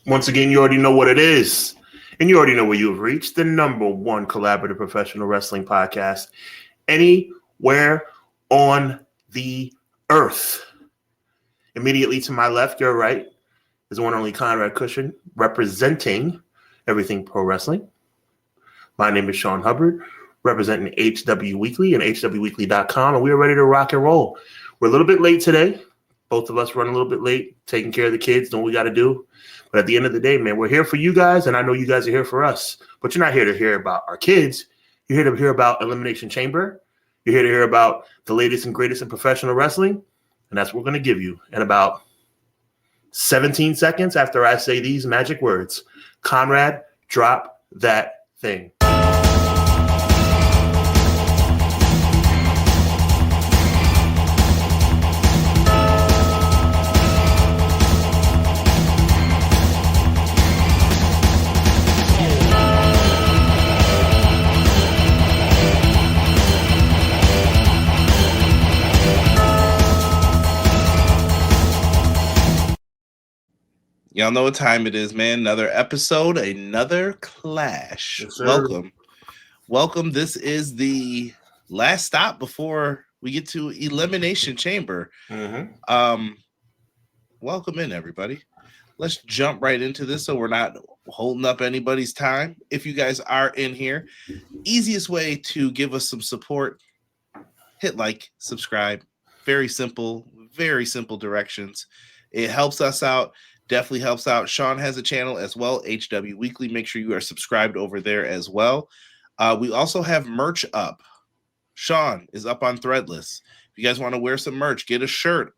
Once again, you already know what it is. And you already know where you've reached the #1 collaborative professional wrestling podcast anywhere on the earth. Immediately to my left, your right, is the one and only Conrad Cushion, representing everything pro wrestling. My name is Sean Hubbard, representing HW Weekly and hwweekly.com, and we are ready to rock and roll. We're a little bit late today. Both of us run a little bit late, taking care of the kids, doing what we got to do. But at the end of the day, man, we're here for you guys, and I know you guys are here for us. But you're not here to hear about our kids. You're here to hear about Elimination Chamber. You're here to hear about the latest and greatest in professional wrestling, and that's what we're going to give you in about 17 seconds after I say these magic words. Conrad, drop that thing. Y'all know what time it is, man. Another episode, another clash. Yes, welcome. This is the last stop before we get to Elimination Chamber. Welcome in, everybody. Let's jump right into this so we're not holding up anybody's time. If you guys are in here, easiest way to give us some support, hit like, subscribe. Very simple directions. It helps us out. Definitely helps out. Sean has a channel as well, HW Weekly. Make sure you are subscribed over there as well. We also have merch up. Sean is up on Threadless. If you guys want to wear some merch, get a shirt,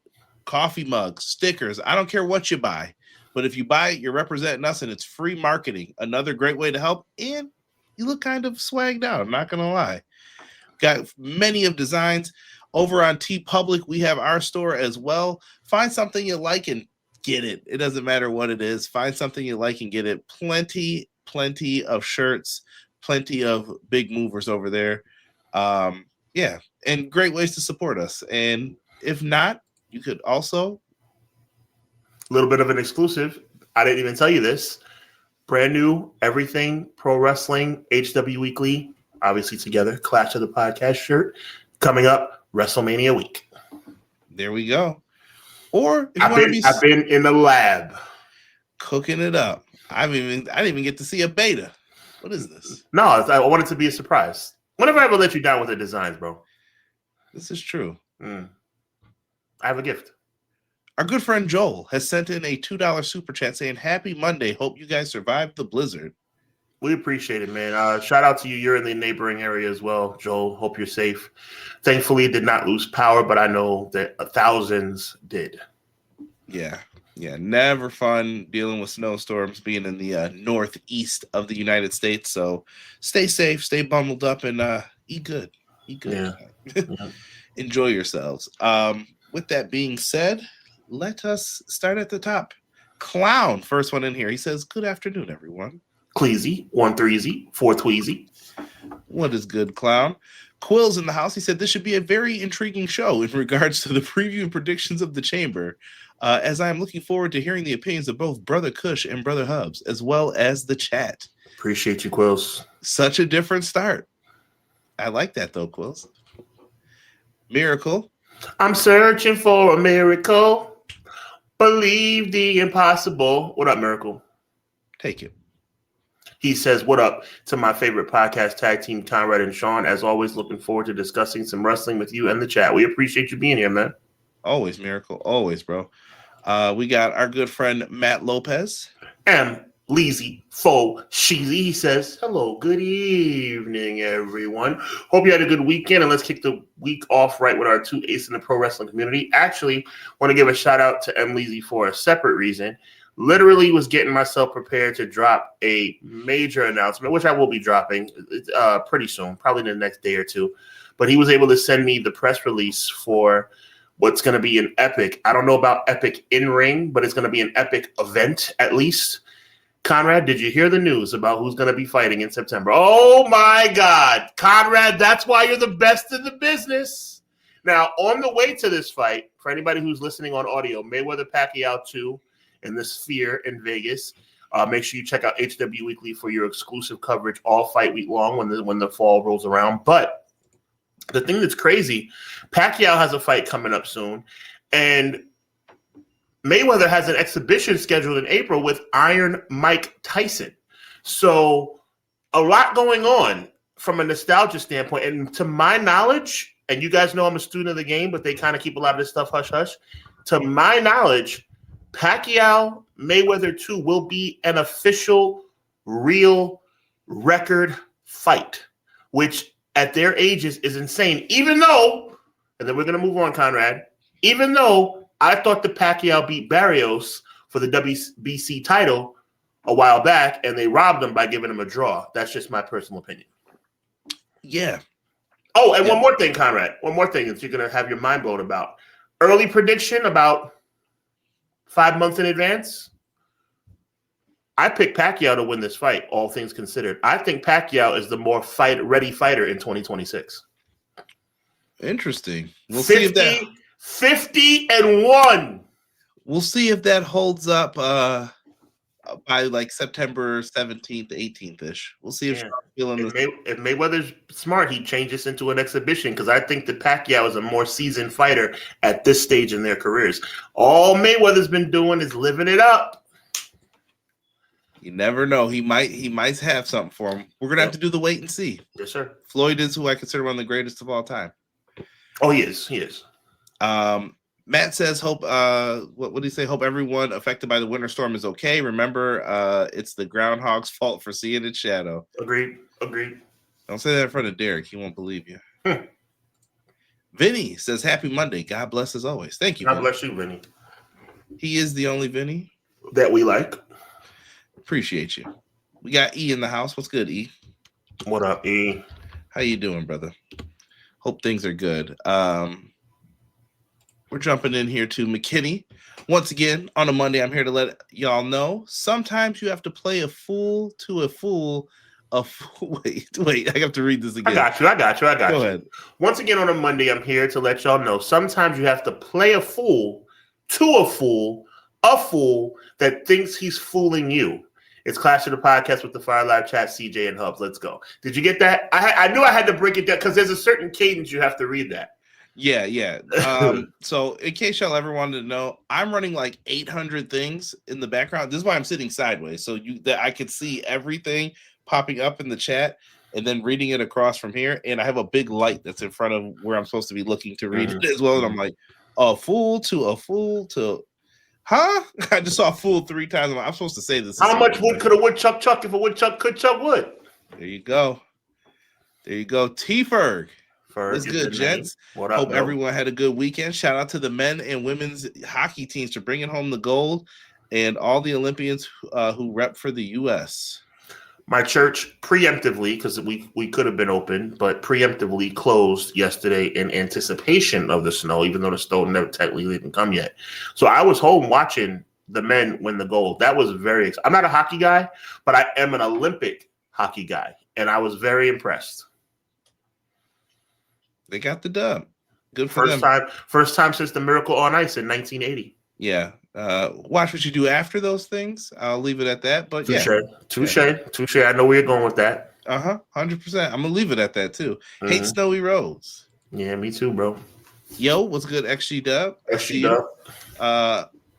coffee mugs, stickers. I don't care what you buy. But if you buy it, you're representing us, and it's free marketing. Another great way to help. And you look kind of swagged out, I'm not going to lie. Got many of designs. Over on TeePublic, we have our store as well. Find something you like and get it. It doesn't matter what it is. Find something you like and get it. Plenty of shirts, plenty of big movers over there. Yeah, and great ways to support us. And if not, you could also... A little bit of an exclusive. I didn't even tell you this. Brand new Everything Pro Wrestling, HW Weekly, obviously together, Clash of the Podcast shirt, coming up WrestleMania week. There we go. Or if I've been in the lab cooking it up. I didn't even get to see a beta. What is this? No, I want it to be a surprise. Whenever I ever let you down with the designs, bro. This is true. I have a gift. Our good friend Joel has sent in a $2 super chat saying, "Happy Monday. Hope you guys survived the blizzard." We appreciate it, man. Shout out to you. You're in the neighboring area as well, Joel. Hope you're safe. Thankfully, it did not lose power, but I know that thousands did. Yeah. Never fun dealing with snowstorms being in the northeast of the United States. So stay safe, stay bundled up, and eat good. Yeah. Enjoy yourselves. With that being said, let us start at the top. Clown, first one in here. He says, "Good afternoon, everyone." Cleasy, 1-3-Z, 4-Tweezy. What is good, Clown? Quill's in the house. He said, "This should be a very intriguing show in regards to the preview and predictions of the Chamber, as I am looking forward to hearing the opinions of both Brother Kush and Brother Hubs, as well as the chat." Appreciate you, Quills. Such a different start. I like that, though, Quills. Miracle. "I'm searching for a miracle. Believe the impossible." What up, Miracle? Take it. He says, "What up to my favorite podcast tag team, Conrad and Sean. As always, looking forward to discussing some wrestling with you and the chat." We appreciate you being here, man. Always, Miracle. Always, bro. We got our good friend, Matt Lopez. M. Leezy Fo Sheezy. He says, "Hello, good evening, everyone. Hope you had a good weekend, and let's kick the week off right with our two aces in the pro wrestling community." Actually, want to give a shout out to M. Leezy for a separate reason. Literally was getting myself prepared to drop a major announcement, which I will be dropping pretty soon, probably in the next day or two. But he was able to send me the press release for what's going to be an epic. I don't know about epic in-ring, but it's going to be an epic event at least. Conrad, did you hear the news about who's going to be fighting in September? Oh, my God. Conrad, that's why you're the best in the business. Now, on the way to this fight, for anybody who's listening on audio, Mayweather Pacquiao 2 in the Sphere in Vegas. Make sure you check out HW Weekly for your exclusive coverage all fight week long when the fall rolls around. But the thing that's crazy, Pacquiao has a fight coming up soon, and Mayweather has an exhibition scheduled in April with Iron Mike Tyson. So a lot going on from a nostalgia standpoint. And to my knowledge, and you guys know I'm a student of the game, but they kind of keep a lot of this stuff hush-hush. To my knowledge, Pacquiao Mayweather 2 will be an official, real record fight, which at their ages is insane. Even though, and then we're going to move on, Conrad, even though I thought the Pacquiao beat Barrios for the WBC title a while back, and they robbed him by giving him a draw. That's just my personal opinion. Yeah. Oh, and one more thing, Conrad. One more thing that you're going to have your mind blown about. Early prediction about 5 months in advance. I picked Pacquiao to win this fight, all things considered. I think Pacquiao is the more ready fighter in 2026. Interesting. We'll 50, see if that 50-1. We'll see if that holds up by like September 17th, 18th-ish. We'll see if Sean's feeling this. If Mayweather's smart, he change this into an exhibition because I think that Pacquiao is a more seasoned fighter at this stage in their careers. All Mayweather's been doing is living it up. You never know. He might have something for him. We're gonna have to do the wait and see. Yes, sir. Floyd is who I consider one of the greatest of all time. Oh, he is. He is. Matt says, hope what did he say? Hope everyone affected by the winter storm is okay. Remember, it's the groundhog's fault for seeing its shadow. Agreed. Don't say that in front of Derek. He won't believe you. Vinny says, happy Monday. God bless as always. Thank you. God bless you, Vinny. He is the only Vinny that we like. Appreciate you. We got E in the house. What's good, E? What up, E? How you doing, brother? Hope things are good. We're jumping in here to McKinney. Once again, on a Monday, I'm here to let y'all know sometimes you have to play a fool to a fool. Wait, I have to read this again. I got you. Go ahead. Once again, on a Monday, I'm here to let y'all know sometimes you have to play a fool to a fool that thinks he's fooling you. It's Clash of the Podcast with the Fire Live Chat, CJ and Hubs. Let's go. Did you get that? I knew I had to break it down because there's a certain cadence you have to read that. Yeah. So in case y'all ever wanted to know, I'm running like 800 things in the background. This is why I'm sitting sideways, so that I could see everything popping up in the chat and then reading it across from here. And I have a big light that's in front of where I'm supposed to be looking to read it as well. And I'm like, a fool to, huh? I just saw a fool 3 times. I'm supposed to say this. How much wood could a woodchuck chuck if a woodchuck could chuck wood? There you go. T-Ferg. That's good, gents. What up, Hope everyone had a good weekend. Shout out to the men and women's hockey teams for bringing home the gold and all the Olympians who rep for the U.S. My church preemptively, because we could have been open, but preemptively closed yesterday in anticipation of the snow, even though the snow never technically didn't come yet. So I was home watching the men win the gold. That was very I'm not a hockey guy, but I am an Olympic hockey guy, and I was very impressed. They got the dub. Good for them. First time since the Miracle on Ice in 1980. Yeah. Watch what you do after those things. I'll leave it at that. But Touche. I know where you're going with that. 100%. I'm gonna leave it at that too. Hate snowy roads. Yeah, me too, bro. Yo, what's good, XG Dub? XG Dub.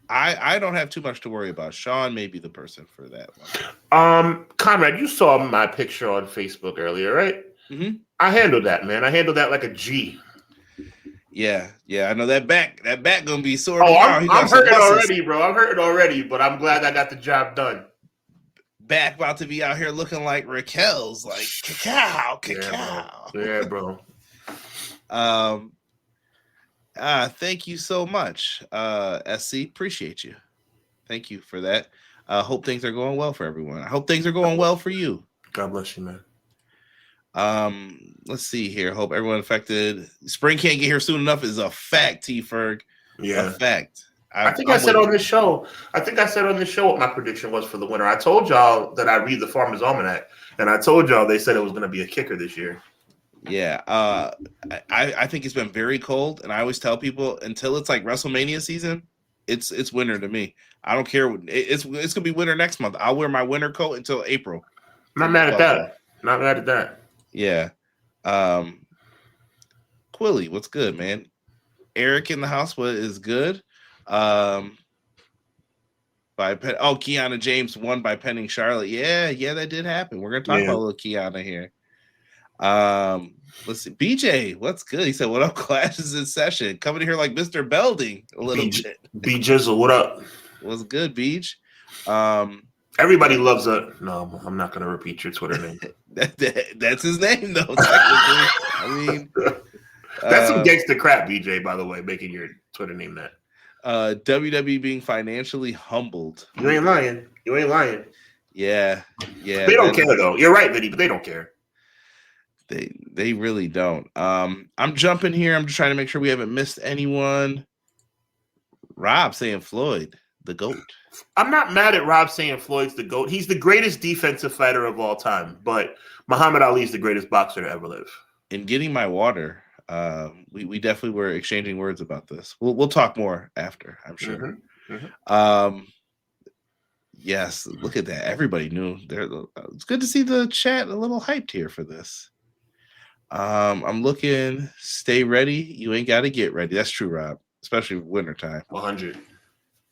I don't have too much to worry about. Sean may be the person for that one. Conrad, you saw my picture on Facebook earlier, right? Mm-hmm. I handled that, man. I handled that like a G. Yeah. I know that back gonna be sore. Oh, I'm hurting already, bro. I'm hurting already, but I'm glad I got the job done. Back about to be out here looking like Raquel's, like cacao. Yeah, bro. Thank you so much, SC. Appreciate you. Thank you for that. Hope things are going well for everyone. I hope things are going well for you. God bless you, man. Let's see here. Hope everyone affected. Spring can't get here soon enough is a fact, T-Ferg. Yeah. A fact. I think I said on this show what my prediction was for the winter. I told y'all that I read the Farmer's Almanac, and I told y'all they said it was going to be a kicker this year. Yeah. I think it's been very cold, and I always tell people until it's like WrestleMania season, it's winter to me. I don't care. It's gonna be winter next month. I'll wear my winter coat until April. Not mad at that. Not mad at that. Yeah. Quilly, what's good, man? Eric in the house, what is good? Kiana James won by penning Charlotte. Yeah, that did happen. We're gonna talk about a little Kiana here. Let's see. BJ, what's good? He said, "What up, Clash is in session." Coming here like Mr. Belding a little bit. B Jizzle, what up? What's good, Beach? Everybody loves a. No, I'm not gonna repeat your Twitter name. That's his name, though. I mean, that's some gangster crap, BJ. By the way, making your Twitter name that. WWE being financially humbled. You ain't lying. Yeah. They don't care though. You're right, Vinny, but they don't care. They really don't. I'm jumping here. I'm just trying to make sure we haven't missed anyone. Rob saying Floyd, the GOAT. I'm not mad at Rob saying Floyd's the GOAT. He's the greatest defensive fighter of all time, but Muhammad Ali is the greatest boxer to ever live. In getting my water, we definitely were exchanging words about this. We'll talk more after, I'm sure. Yes, look at that. Everybody knew. It's good to see the chat a little hyped here for this. I'm looking. Stay ready. You ain't got to get ready. That's true, Rob. Especially wintertime. 100.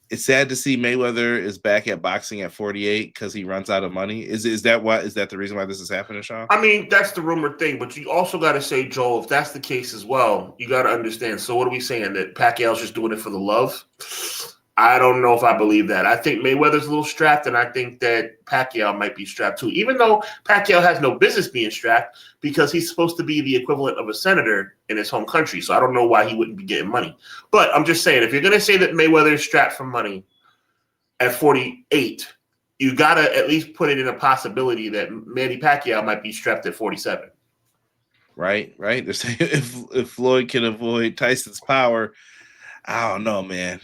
It's sad to see Mayweather is back at boxing at 48 because he runs out of money. Is that the reason why this is happening, Sean? I mean, that's the rumored thing, but you also got to say, Joel, if that's the case as well, you got to understand. So what are we saying? That Pacquiao's just doing it for the love? I don't know if I believe that. I think Mayweather's a little strapped, and I think that Pacquiao might be strapped too, even though Pacquiao has no business being strapped because he's supposed to be the equivalent of a senator in his home country. So I don't know why he wouldn't be getting money. But I'm just saying, if you're going to say that Mayweather is strapped for money at 48, you got to at least put it in a possibility that Manny Pacquiao might be strapped at 47. Right. They're saying if Floyd can avoid Tyson's power, I don't know, man.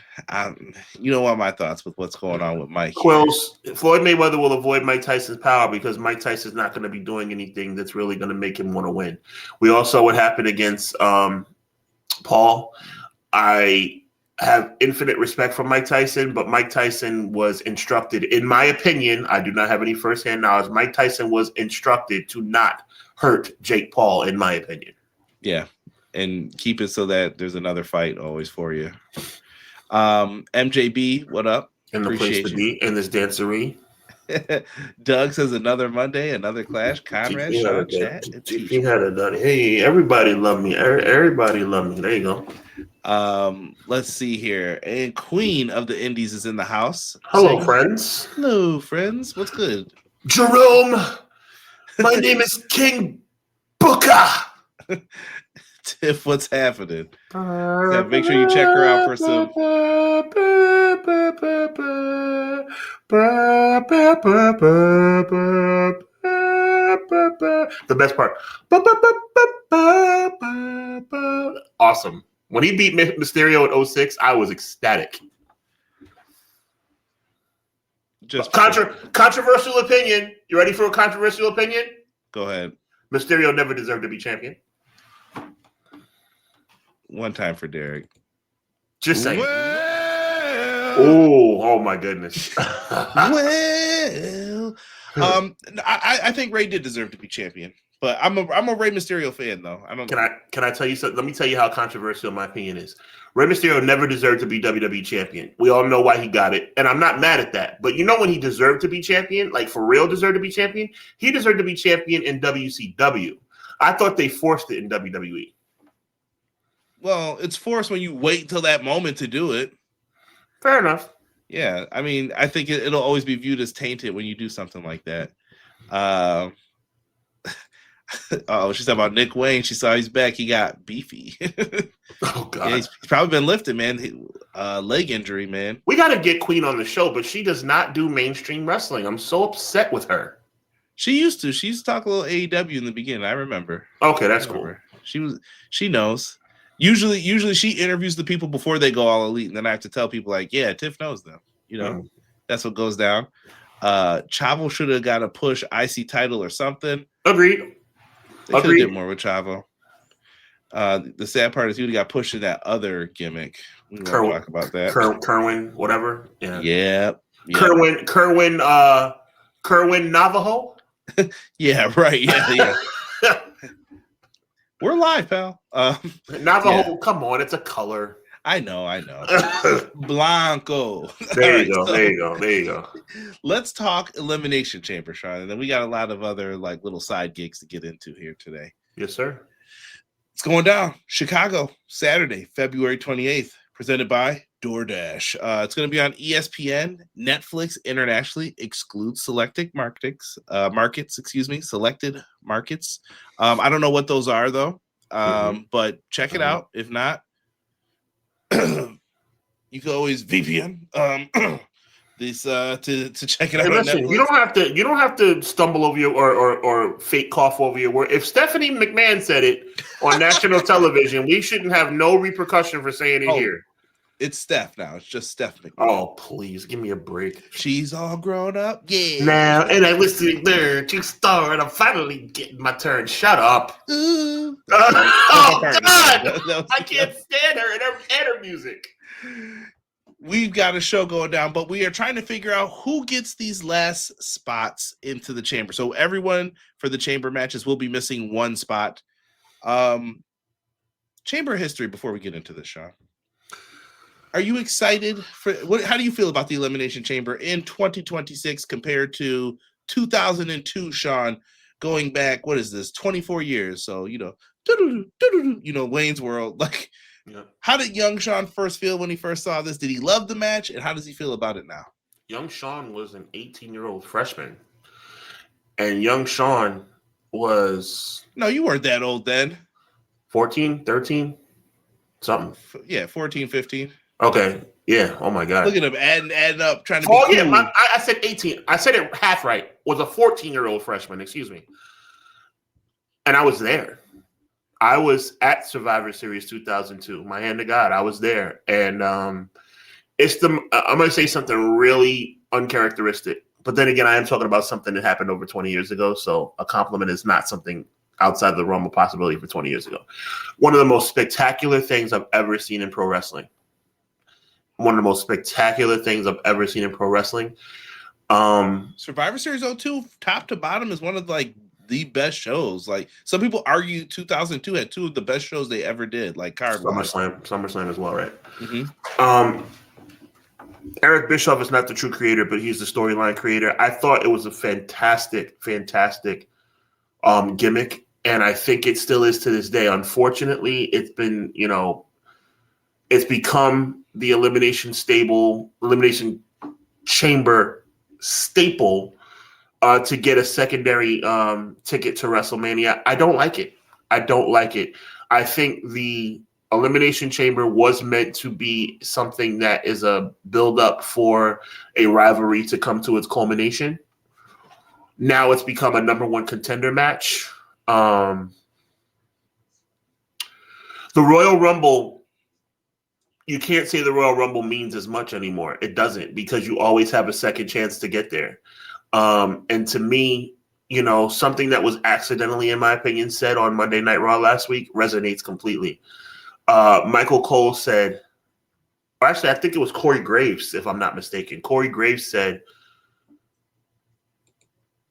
You know what my thoughts with what's going on with Mike. Quills, Floyd Mayweather will avoid Mike Tyson's power because Mike Tyson's not going to be doing anything that's really going to make him want to win. We all saw what happened against Paul. I have infinite respect for Mike Tyson, but Mike Tyson was instructed, in my opinion, I do not have any firsthand knowledge, Mike Tyson was instructed to not hurt Jake Paul, in my opinion. Yeah. And keep it so that there's another fight always for you. MJB, what up? In the place to be, in this dancery. Doug says another Monday, another Clash. Conrad, Sean, chat. He had it done. Hey, everybody love me. Everybody love me. There you go. Let's see here. And Queen of the Indies is in the house. Hello, friends. Hello, friends. What's good? Jerome, my name is King Booker. Tiff, what's happening? So make sure you check her out for some. The best part. Awesome. When he beat Mysterio in 06, I was ecstatic. Just controversial opinion. You ready for a controversial opinion? Go ahead. Mysterio never deserved to be champion. One time for Derek. Just saying. Well, oh my goodness. Well, I think Rey did deserve to be champion, but I'm a Rey Mysterio fan though. I don't. Can I tell you something? Let me tell you how controversial my opinion is. Rey Mysterio never deserved to be WWE champion. We all know why he got it, and I'm not mad at that. But you know when he deserved to be champion, like for real deserved to be champion? He deserved to be champion in WCW. I thought they forced it in WWE. Well, it's forced when you wait till that moment to do it. Fair enough. Yeah, I mean, I think it'll always be viewed as tainted when you do something like that. She's talking about Nick Wayne. She saw he's back. He got beefy. Oh, God. Yeah, he's probably been lifting, man. Leg injury, man. We got to get Queen on the show, but she does not do mainstream wrestling. I'm so upset with her. She used to. She used to talk a little AEW in the beginning. I remember. Okay, that's cool. She knows. Usually she interviews the people before they go all elite, and then I have to tell people like, yeah, Tiff knows them. You know, That's what goes down. Chavo should have got a push IC title or something. Agreed. They could have did more with Chavo. The sad part is he got pushed to that other gimmick. We won't talk about that. Kerwin, whatever. Yeah. Yep. Kerwin Navajo. Yeah. Right. Yeah. We're live, pal. Navajo. Come on, it's a color. I know. Blanco. There you go. Let's talk Elimination Chamber, Sean, and then we got a lot of other like little side gigs to get into here today. Yes, sir. It's going down. Chicago, Saturday, February 28th, presented by DoorDash. It's going to be on ESPN, Netflix internationally, excludes selected markets. Selected markets. I don't know what those are though, but check it out. If not, you can always VPN this to check it out. Listen, you don't have to stumble over your or fake cough over your word. If Stephanie McMahon said it on national television, we shouldn't have no repercussion for saying it here. It's Steph now. It's just Steph McMahon. Oh, please give me a break. She's all grown up. Yeah. Now, and I listening there to star, and I'm finally getting my turn. Shut up. Ooh. Oh God! I can't stand her and her music. We've got a show going down, but we are trying to figure out who gets these last spots into the chamber. So everyone for the chamber matches will be missing one spot. Chamber history before we get into this, Sean. Are you excited for how do you feel about the Elimination Chamber in 2026 compared to 2002, Sean? Going back, what is this? 24 years. So, Wayne's World. Like, yeah. How did young Sean first feel when he first saw this? Did he love the match? And how does he feel about it now? Young Sean was an 18-year-old freshman. And young Sean was... No, you weren't that old then. 14, 13, something. Yeah, 14, 15. Okay. Yeah. Oh, my God. Look at him adding up, trying to be cool. Yeah, I said 18. I said it half right. Was a 14-year-old freshman. Excuse me. And I was there. I was at Survivor Series 2002. My hand to God, I was there. And I'm going to say something really uncharacteristic. But then again, I am talking about something that happened over 20 years ago. So a compliment is not something outside the realm of possibility for 20 years ago. One of the most spectacular things I've ever seen in pro wrestling. Survivor Series 02, top to bottom, is one of the best shows. Like, some people argue 2002 had two of the best shows they ever did, like card SummerSlam as well, right? Mm-hmm. Eric Bischoff is not the true creator, but he's the storyline creator. I thought it was a fantastic gimmick, and I think it still is to this day. Unfortunately, it's been, it's become the Elimination Chamber staple to get a secondary ticket to WrestleMania. I don't like it. I think the Elimination Chamber was meant to be something that is a build-up for a rivalry to come to its culmination. Now it's become a number one contender match. The Royal Rumble, you can't say the Royal Rumble means as much anymore. It doesn't, because you always have a second chance to get there. And to me, something that was accidentally, in my opinion, said on Monday Night Raw last week resonates completely. Michael Cole said, or actually, I think it was Corey Graves, if I'm not mistaken. Corey Graves said,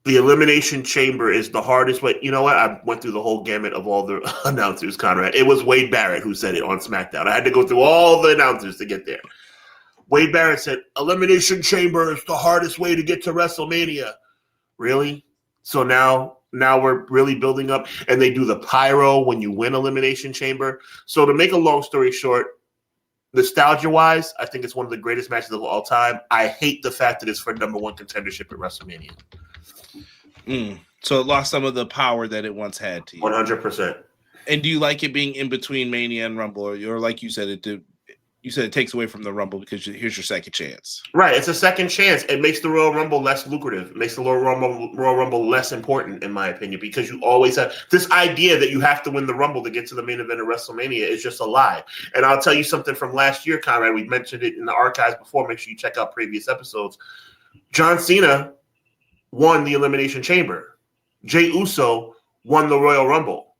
the Elimination Chamber is the hardest way. You know what? I went through the whole gamut of all the announcers, Conrad. It was Wade Barrett who said it on SmackDown. I had to go through all the announcers to get there. Wade Barrett said, Elimination Chamber is the hardest way to get to WrestleMania. Really? So now we're really building up, and they do the pyro when you win Elimination Chamber. So to make a long story short, nostalgia-wise, I think it's one of the greatest matches of all time. I hate the fact that it's for number one contendership at WrestleMania. So it lost some of the power that it once had to you. 100%. And do you like it being in between Mania and Rumble, or like you said, you said it takes away from the Rumble because here's your second chance? Right, it's a second chance. It makes the Royal Rumble less lucrative. It makes the Royal Rumble less important, in my opinion, because you always have this idea that you have to win the Rumble to get to the main event of WrestleMania is just a lie. And I'll tell you something from last year, Conrad. We mentioned it in the archives before. Make sure you check out previous episodes. John Cena won the Elimination Chamber. Jey Uso won the Royal Rumble.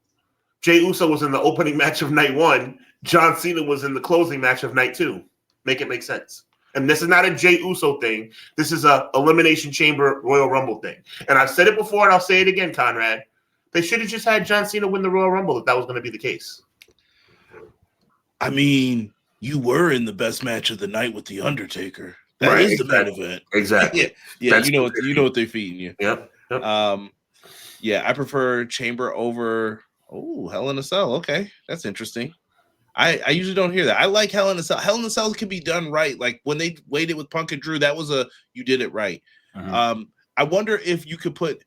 Jey Uso was in the opening match of night 1. John Cena was in the closing match of night 2. Make it make sense. And this is not a Jey Uso thing. This is a Elimination Chamber Royal Rumble thing. And I've said it before, and I'll say it again, Conrad. They should have just had John Cena win the Royal Rumble if that was going to be the case. I mean, you were in the best match of the night with The Undertaker. That is the main event. Exactly. Yeah. You know what they're feeding you. Yep. Yeah, I prefer Chamber over Hell in a Cell. Okay, that's interesting. I usually don't hear that. I like Hell in a Cell. Hell in a Cell can be done right. Like when they waited with Punk and Drew, that was you did it right. I wonder if you could put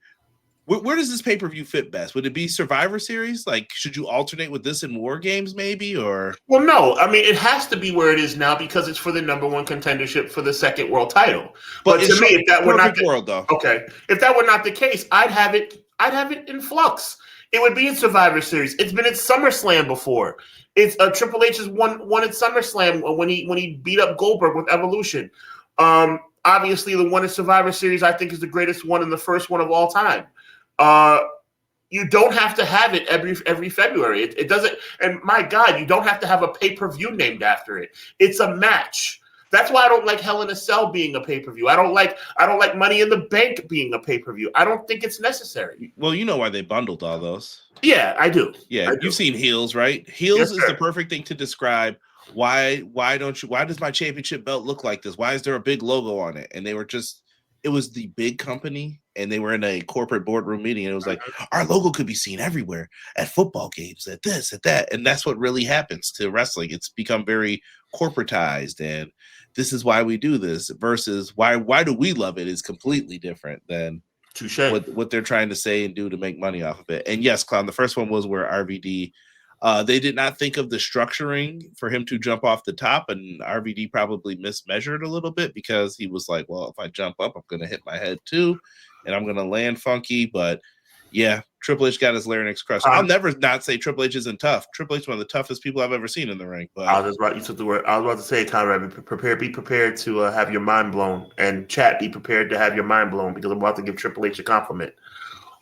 where does this pay-per-view fit best? Would it be Survivor Series? Like, should you alternate with this in War Games maybe? Or well, no. I mean, it has to be where it is now because it's for the number 1 contendership for the second world title. But to me, if that were not the world, though. Okay, if that were not the case, I'd have it in flux. It would be in Survivor Series. It's been at SummerSlam before. It's Triple H has won at SummerSlam when he beat up Goldberg with Evolution. Obviously, the one in Survivor Series I think is the greatest one and the first one of all time. You don't have to have it every February. It doesn't. And my God, you don't have to have a pay-per-view named after it. It's a match. That's why I don't like Hell in a Cell being a pay-per-view. I don't like Money in the Bank being a pay-per-view. I don't think it's necessary. Well, you know why they bundled all those. Yeah, I do. Yeah, you've seen Heels, right? Heels is the perfect thing to describe why does my championship belt look like this? Why is there a big logo on it? And it was the big company, and they were in a corporate boardroom meeting, and it was like, our logo could be seen everywhere, at football games, at this, at that. And that's what really happens to wrestling. It's become very corporatized, and this is why we do this versus why do we love it is completely different than what they're trying to say and do to make money off of it. And yes, Clown, the first one was where RVD, they did not think of the structuring for him to jump off the top, and RVD probably mismeasured a little bit because he was like, well, if I jump up, I'm going to hit my head too, and I'm going to land funky. But yeah, Triple H got his larynx crushed. I'll never not say Triple H isn't tough. Triple H is one of the toughest people I've ever seen in the ring. But I was about to say, Conrad, be prepared to have your mind blown, and chat, be prepared to have your mind blown because I'm about to give Triple H a compliment.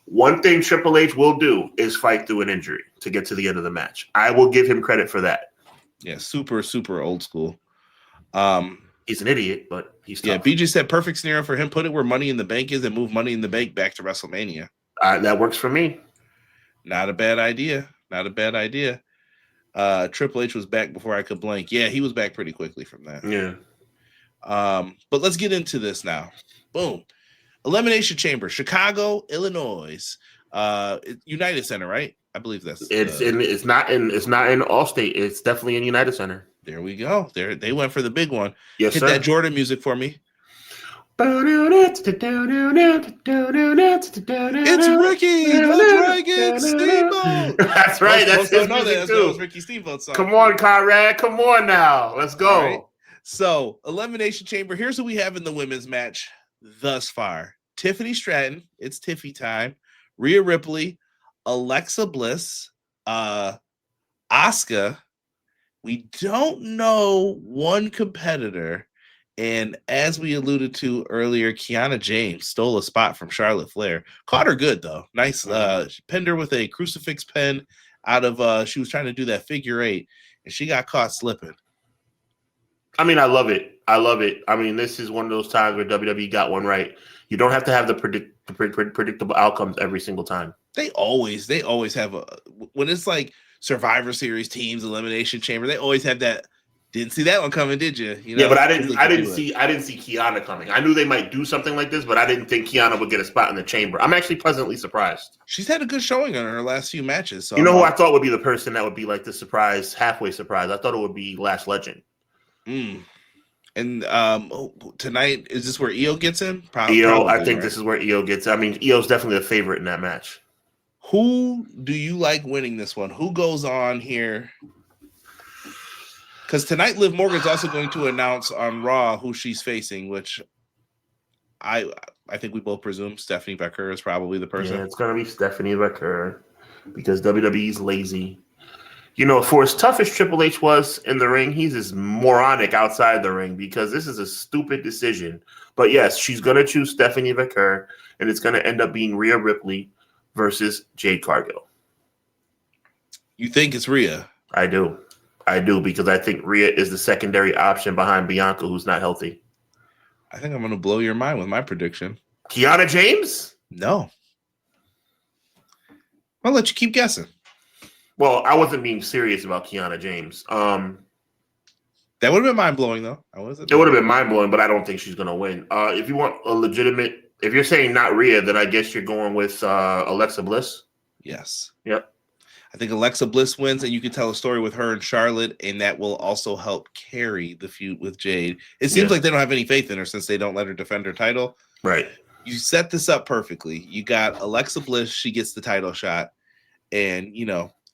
One thing Triple H will do is fight through an injury to get to the end of the match. I will give him credit for that. Yeah, super, super old school. He's an idiot, but he's tough. Yeah, BJ said perfect scenario for him. Put it where Money in the Bank is and move Money in the Bank back to WrestleMania. That works for me. Not a bad idea. Triple H was back before I could blink. Yeah, he was back pretty quickly from that. Yeah. But let's get into this now. Boom. Elimination Chamber, Chicago, Illinois, United Center, right? I believe that's it's not in Allstate. It's definitely in United Center. There we go. They went for the big one. Yes, Hit sir. that Jordan music for me. It's Ricky, the Dragon Steamboat. That's right. That's his music too. That was Ricky Steamboat's song. Come on, Conrad. Come on now. Let's go. Right. So, Elimination Chamber. Here's what we have in the women's match thus far. Tiffany Stratton. It's Tiffy time. Rhea Ripley. Alexa Bliss. Asuka. We don't know one competitor. And as we alluded to earlier, Kiana James stole a spot from Charlotte Flair. Caught her good, though. Nice. Pinned her with a crucifix pin out of, she was trying to do that figure eight, and she got caught slipping. I mean, I love it. I mean, this is one of those times where WWE got one right. You don't have to have the predictable outcomes every single time. They always have when it's like Survivor Series teams, Elimination Chamber, they always have that. Didn't see that one coming, did you? Yeah, but I didn't see Kiana coming. I knew they might do something like this, but I didn't think Kiana would get a spot in the chamber. I'm actually pleasantly surprised. She's had a good showing on her last few matches. So you know who I thought would be the person that would be like the surprise, halfway surprise? I thought it would be Lash Legend. And tonight, is this where Io gets in? Io, I think this is where Io gets in. I mean, Io's definitely a favorite in that match. Who do you like winning this one? Who goes on here? Because tonight, Liv Morgan's also going to announce on Raw who she's facing, which I think we both presume Stephanie Becker is probably the person. Yeah, it's going to be Stephanie Becker because WWE's lazy. You know, for as tough as Triple H was in the ring, he's as moronic outside the ring because this is a stupid decision. But yes, she's going to choose Stephanie Becker, and it's going to end up being Rhea Ripley versus Jade Cargill. You think it's Rhea? I do. Because I think Rhea is the secondary option behind Bianca, who's not healthy. I think I'm going to blow your mind with my prediction. Kiana James? No. I'll let you keep guessing. Well, I wasn't being serious about Kiana James. That would have been mind-blowing, though. It would have been mind-blowing, but I don't think she's going to win. If you want a legitimate – if you're saying not Rhea, then I guess you're going with Alexa Bliss? Yes. Yep. I think Alexa Bliss wins, and you can tell a story with her and Charlotte, and that will also help carry the feud with Jade. It seems like they don't have any faith in her since they don't let her defend her title. Right. You set this up perfectly. You got Alexa Bliss. She gets the title shot. And,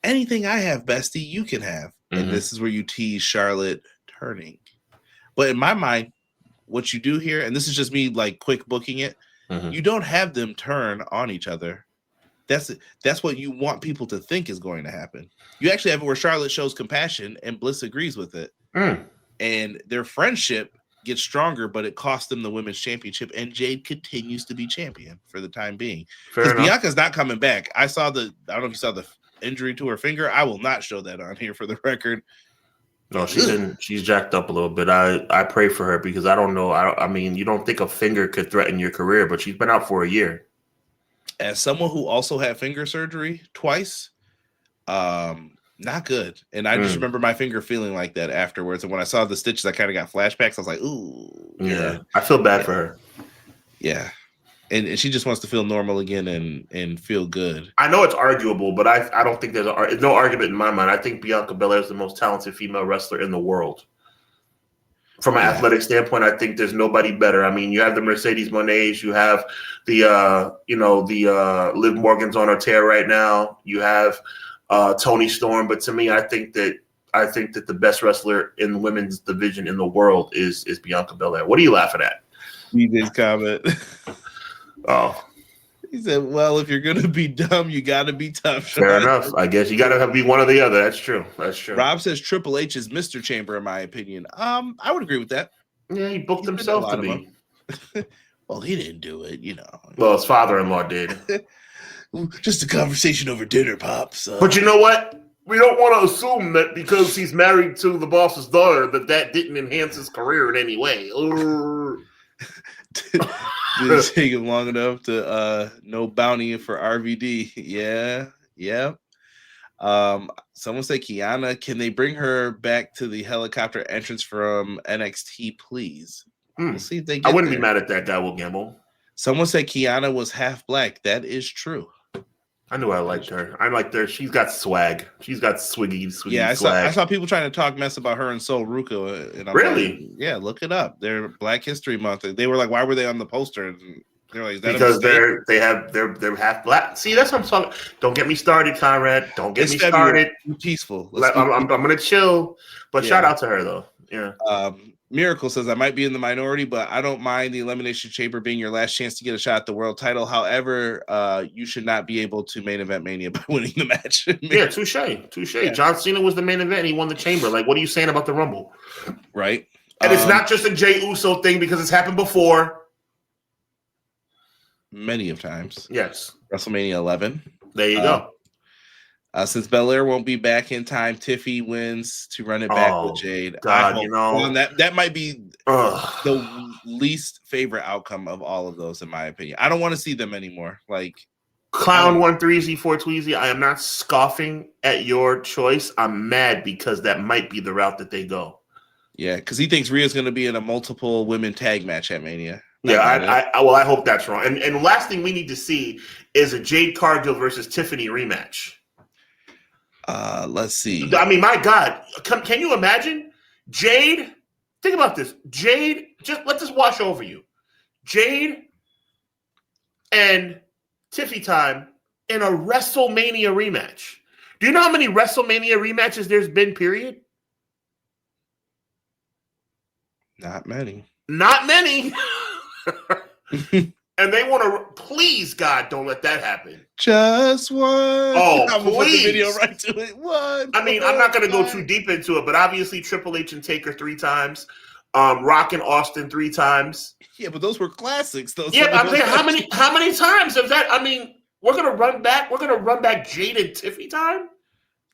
anything I have, bestie, you can have. And this is where you tease Charlotte turning. But in my mind, what you do here, and this is just me like quick booking it, you don't have them turn on each other. That's what you want people to think is going to happen. You actually have it where Charlotte shows compassion and Bliss agrees with it. And their friendship gets stronger, but it cost them the women's championship, and Jade continues to be champion for the time being. Because Bianca's not coming back. I don't know if you saw the injury to her finger. I will not show that on here for the record. No, she's jacked up a little bit. I pray for her because I don't know. I mean, you don't think a finger could threaten your career, but she's been out for a year. As someone who also had finger surgery twice, not good. And I just remember my finger feeling like that afterwards. And when I saw the stitches, I kind of got flashbacks. I was like, ooh. Yeah. I feel bad for her. Yeah. And she just wants to feel normal again and feel good. I know it's arguable, but I don't think there's no argument in my mind. I think Bianca Belair is the most talented female wrestler in the world. From an athletic standpoint, I think there's nobody better. I mean, you have the Mercedes Monets, you have the Liv Morgan's on her tear right now. You have Toni Storm, but to me, I think that the best wrestler in the women's division in the world is Bianca Belair. What are you laughing at? DJ's comment. Oh. He said, well, if you're going to be dumb, you got to be tough. Fair enough. I guess you got to be one or the other. That's true. Rob says Triple H is Mr. Chamber, in my opinion. I would agree with that. Yeah, he booked himself to be. Well, he didn't do it, Well, his father-in-law did. Just a conversation over dinner, Pops. But you know what? We don't want to assume that because he's married to the boss's daughter that didn't enhance his career in any way. Did it take him long enough to no bounty for RVD? Yeah. Someone said Kiana. Can they bring her back to the helicopter entrance from NXT, please? We'll see if they get I wouldn't there. be mad at that guy, Will Gamble. Someone said Kiana was half black. That is true. I knew I liked her. I liked her. She's got swag. She's got swaggy swag. I saw people trying to talk mess about her and Sol Ruka. And I'm really? Like, yeah, look it up. They're Black History Month. They were like, why were they on the poster? And they're like, because they're half black. See, that's what I'm talking. Don't get me started, Conrad. Don't get me started. Be peaceful. I'm gonna chill. But shout out to her though. Yeah. Miracle says, I might be in the minority, but I don't mind the Elimination Chamber being your last chance to get a shot at the world title. However, you should not be able to main event Mania by winning the match. Yeah, touche. Yeah. John Cena was the main event and he won the Chamber. Like, what are you saying about the Rumble? Right. And it's not just a Jey Uso thing because it's happened before. Many of times. Yes. WrestleMania 11. There you go. Since Belair won't be back in time, Tiffy wins to run it back with Jade. God, that might be the least favorite outcome of all of those, in my opinion. I don't want to see them anymore. Like Clown 1-3Z 4-Tweezy. I am not scoffing at your choice. I'm mad because that might be the route that they go. Yeah, because he thinks Rhea's going to be in a multiple women tag match at Mania. Yeah, I hope that's wrong. And the last thing we need to see is a Jade Cargill versus Tiffany rematch. Let's see. I mean, my God, can you imagine Jade? Think about this. Jade, just let this wash over you. Jade and Tiffy time in a WrestleMania rematch. Do you know how many WrestleMania rematches there's been, period? Not many. Not many. And they want to, please, God, don't let that happen. Just one. Oh, please. Put the video right to it. One. I mean, I'm not going to go too deep into it, but obviously Triple H and Taker 3 times. Rock and Austin 3 times. Yeah, but those were classics. Yeah, I'm saying how many times have that? I mean, we're going to run back. We're going to run back Jade and Tiffy time.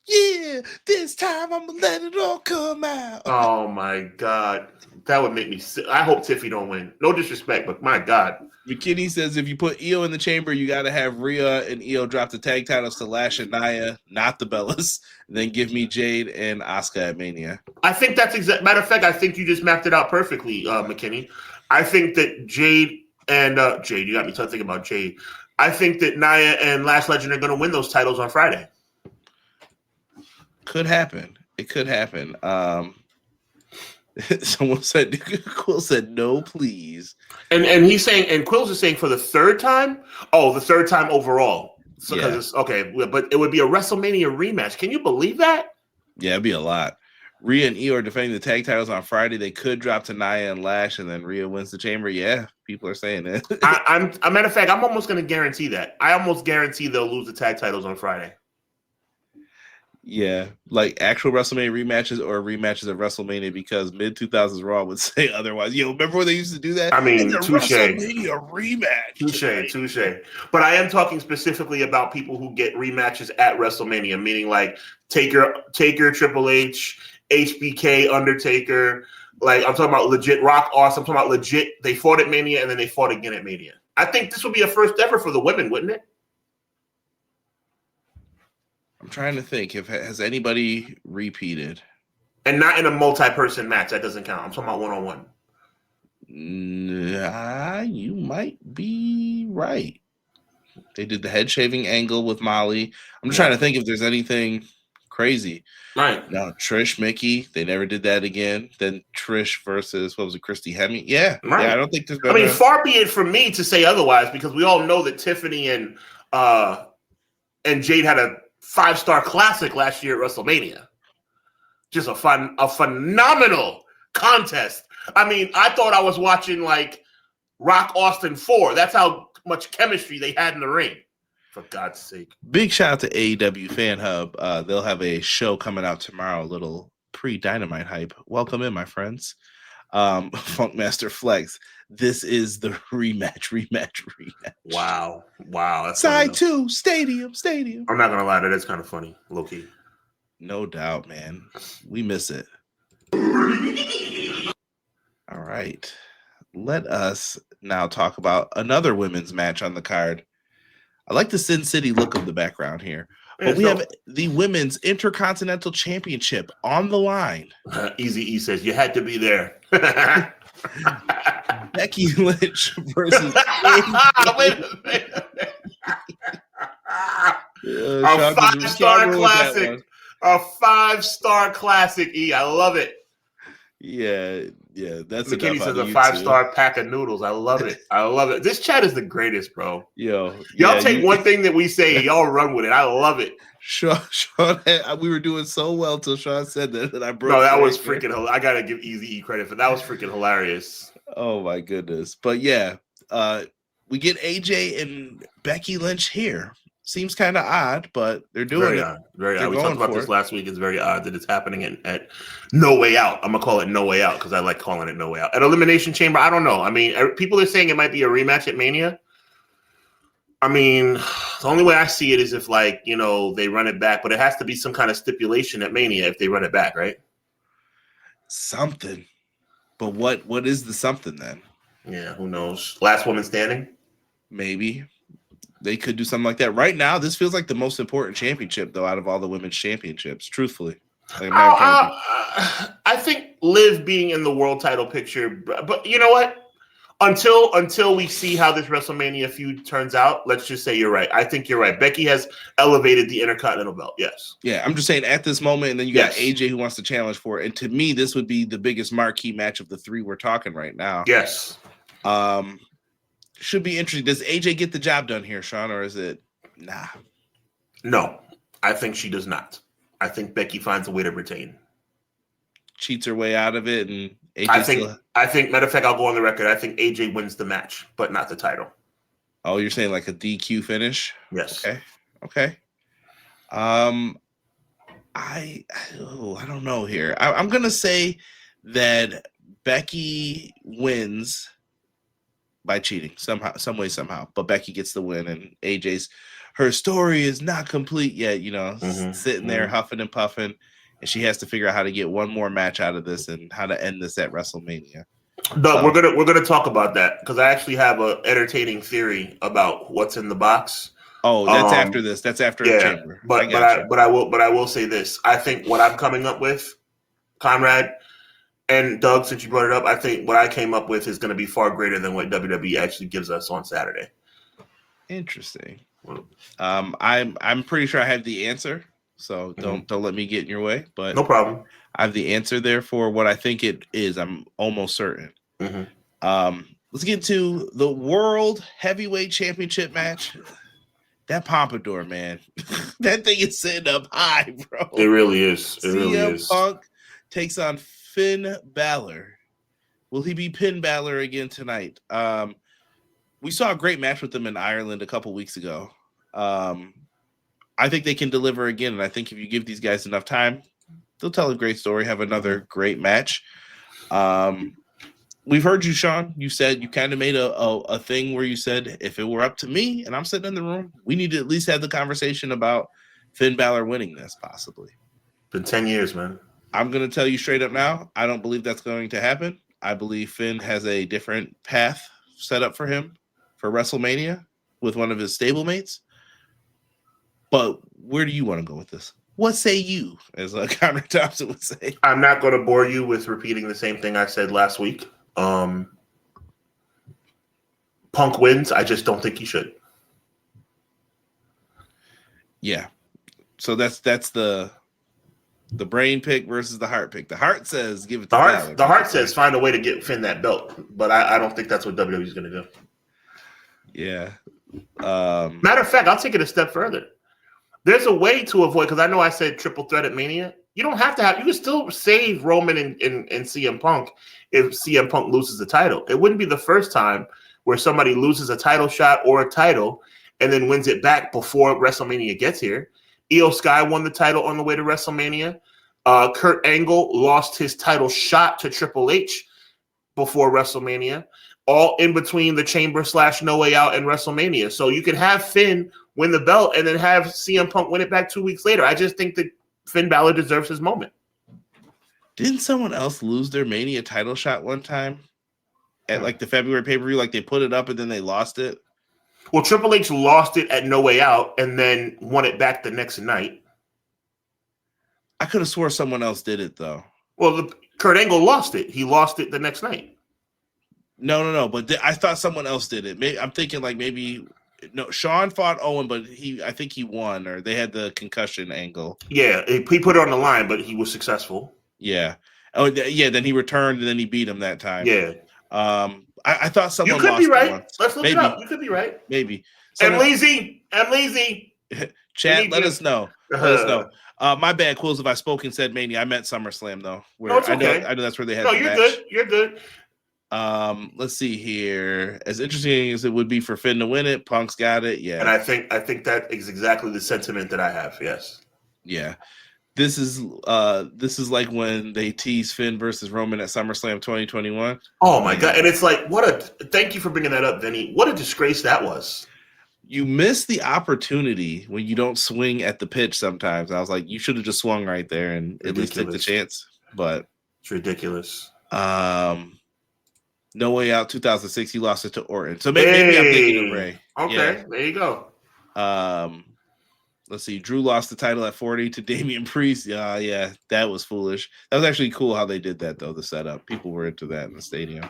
Yeah, this time I'm gonna let it all come out. Oh my God, that would make me sick. I hope Tiffy don't win. No disrespect, but my God. McKinney says if you put Io in the chamber, you got to have Rhea and Io drop the tag titles to Lash and Nia, not the Bellas. Then give me Jade and Asuka at Mania. I think that's exact. Matter of fact, I think you just mapped it out perfectly, McKinney. I think that Jade and Jade, you got me thinking about Jade. I think that Nia and Lash Legend are going to win those titles on Friday. Could happen. It could happen. Someone said, Quill said, no, please. And he's saying, and Quills is saying for the third time? Oh, the third time overall. So, because it's okay, but it would be a WrestleMania rematch. Can you believe that? Yeah, it'd be a lot. Rhea and Io are defending the tag titles on Friday. They could drop to Nia and Lash, and then Rhea wins the chamber. Yeah, people are saying it. A matter of fact, I'm almost going to guarantee that. I almost guarantee they'll lose the tag titles on Friday. Yeah, like actual WrestleMania rematches or rematches of WrestleMania, because mid-2000s Raw would say otherwise. Yo, remember when they used to do that? I mean, touche. WrestleMania rematch. Touche. But I am talking specifically about people who get rematches at WrestleMania, meaning like Taker, Triple H, HBK, Undertaker. Like, I'm talking about legit Rock Austin. I'm talking about legit. They fought at Mania and then they fought again at Mania. I think this would be a first ever for the women, wouldn't it? I'm trying to think if has anybody repeated, and not in a multi-person match. That doesn't count. I'm talking about one-on-one. You might be right. They did the head shaving angle with Molly. I'm just trying to think if there's anything crazy. Right. No, Trish, Mickey. They never did that again. Then Trish versus, what was it, Christy Hemme? Yeah. Right. Yeah, I don't think there's been. I mean, far be it from me to say otherwise, because we all know that Tiffany and Jade had a 5-star classic last year at WrestleMania. Just a phenomenal contest. I mean, I thought I was watching like Rock Austin 4. That's how much chemistry they had in the ring. For God's sake. Big shout out to AEW Fan Hub. They'll have a show coming out tomorrow, a little pre-Dynamite hype. Welcome in, my friends. Funkmaster Flex. This is the rematch. Wow. That's Side 2, Stadium. I'm not going to lie, that's kind of funny, low-key. No doubt, man. We miss it. All right. Let us now talk about another women's match on the card. I like the Sin City look of the background here. But we have the Women's Intercontinental Championship on the line. Easy E says, you had to be there. Becky Lynch versus Wait a minute. A 5-star classic. A 5-star classic, E. I love it. Yeah. That's McKinney says a 5-star pack of noodles. I love it. This chat is the greatest, bro. Y'all take one thing that we say, y'all run with it. I love it. Sean, we were doing so well till Sean said that I broke. No, that was freaking. I gotta give Easy E credit for that. Was freaking hilarious. Oh my goodness! But yeah, we get AJ and Becky Lynch here. Seems kind of odd, but they're doing it. Very odd. We talked about this last week. It's very odd that it's happening at No Way Out. I'm gonna call it No Way Out because I like calling it No Way Out. At Elimination Chamber, I don't know. I mean, people are saying it might be a rematch at Mania. I mean, the only way I see it is if, like, you know, they run it back, but it has to be some kind of stipulation at Mania if they run it back, right? Something. But what is the something then? Yeah, who knows? Last woman standing? Maybe. They could do something like that. Right now, this feels like the most important championship, though, out of all the women's championships, truthfully. Like, I think Liv being in the world title picture, but you know what? Until we see how this WrestleMania feud turns out, let's just say you're right. I think you're right. Becky has elevated the Intercontinental belt. Yes. Yeah, I'm just saying at this moment, and then you got AJ who wants to challenge for it. And to me, this would be the biggest marquee match of the three we're talking right now. Yes. Should be interesting. Does AJ get the job done here, Sean, or is it nah? No, I think she does not. I think Becky finds a way to retain. Cheats her way out of it, and AJ I think, matter of fact, I'll go on the record. I think AJ wins the match, but not the title. Oh, you're saying like a DQ finish? Yes. Okay. I don't know here. I'm gonna say that Becky wins by cheating somehow, some way, somehow. But Becky gets the win, and her story is not complete yet. Sitting there huffing and puffing, and she has to figure out how to get one more match out of this and how to end this at WrestleMania. Doug, we're gonna talk about that because I actually have an entertaining theory about what's in the box. Oh, that's after this. That's after the chamber. But I will say this. I think what I'm coming up with, Conrad and Doug, since you brought it up, I think what I came up with is going to be far greater than what WWE actually gives us on Saturday. Interesting. I'm pretty sure I have the answer, so don't let me get in your way. But no problem. I have the answer there for what I think it is. I'm almost certain. Let's get to the World Heavyweight Championship match. That pompadour, man. That thing is sitting up high, bro. It really is. It really is. CM Punk takes on Finn Balor. Will he be Finn Balor again tonight? We saw a great match with them in Ireland a couple weeks ago. I think they can deliver again, and I think if you give these guys enough time, they'll tell a great story, have another great match. We've heard you, Sean. You said you kind of made a thing where you said, if it were up to me and I'm sitting in the room, we need to at least have the conversation about Finn Balor winning this, possibly. Been 10 years, man. I'm going to tell you straight up now, I don't believe that's going to happen. I believe Finn has a different path set up for him for WrestleMania with one of his stablemates. But where do you want to go with this? What say you, as Connor Thompson would say? I'm not going to bore you with repeating the same thing I said last week. Punk wins. I just don't think he should. Yeah. So that's the brain pick versus the heart pick. The heart says give it to Balor. The heart says find a way to get Finn that belt, but I don't think that's what WWE is going to do. Yeah. Matter of fact, I'll take it a step further. There's a way to avoid, because I know I said triple threat at Mania. You don't have to have. You can still save Roman and CM Punk if CM Punk loses the title. It wouldn't be the first time where somebody loses a title shot or a title and then wins it back before WrestleMania gets here. Io Sky won the title on the way to WrestleMania. Kurt Angle lost his title shot to Triple H before WrestleMania, all in between the Chamber / No Way Out and WrestleMania. So you can have Finn win the belt and then have CM Punk win it back 2 weeks later. I just think that Finn Balor deserves his moment. Didn't someone else lose their Mania title shot one time at like the February pay-per-view? Like they put it up and then they lost it? Well, Triple H lost it at No Way Out and then won it back the next night. I could have swore someone else did it, though. Well, Kurt Angle lost it. He lost it the next night. No. But I thought someone else did it. I'm thinking like maybe no. Sean fought Owen, but I think he won, or they had the concussion angle. Yeah, he put it on the line, but he was successful. Yeah. Oh, yeah. Then he returned, and then he beat him that time. Yeah. I thought someone. You could lost be right. Once. Let's look it up. You could be right. Maybe. I'm lazy. Chat. Let us know. Let us know. My bad, Quills. If I spoke and said Mania, I meant SummerSlam though. Where no, it's okay. I know that's where they had. No, the you're match. good. You're good. Let's see here. As interesting as it would be for Finn to win it, Punk's got it. Yeah, and I think that is exactly the sentiment that I have. Yes. Yeah. This is like when they teased Finn versus Roman at SummerSlam 2021. Oh my God! And it's like, thank you for bringing that up, Vinny. What a disgrace that was. You miss the opportunity when you don't swing at the pitch sometimes. I was like, you should have just swung right there and at least take the chance. But it's ridiculous. No Way Out 2006, he lost it to Orton. So maybe I'm thinking of Ray. Okay, yeah. There you go. Let's see. Drew lost the title at 40 to Damian Priest. Yeah, that was foolish. That was actually cool how they did that, though, the setup. People were into that in the stadium.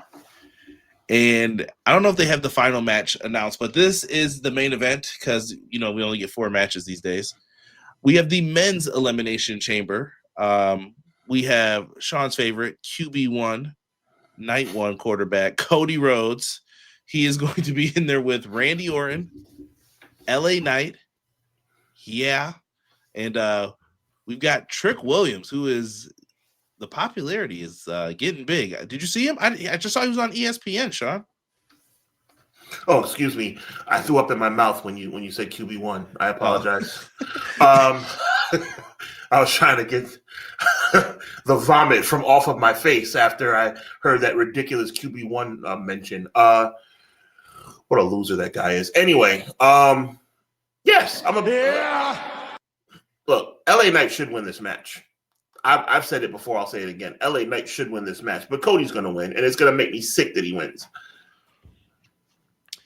And I don't know if they have the final match announced, but this is the main event because, we only get 4 matches these days. We have the men's elimination chamber. We have Sean's favorite, QB1, Night 1 quarterback, Cody Rhodes. He is going to be in there with Randy Orton, LA Knight. Yeah. And we've got Trick Williams, who is the popularity is getting big. Did you see him? I just saw he was on ESPN, Sean. Oh, excuse me. I threw up in my mouth when you said QB1. I apologize. I was trying to get the vomit from off of my face after I heard that ridiculous QB1 mention. What a loser that guy is. Anyway, yes, Look, LA Knight should win this match. I've said it before. I'll say it again. LA Knight should win this match, but Cody's going to win, and it's going to make me sick that he wins.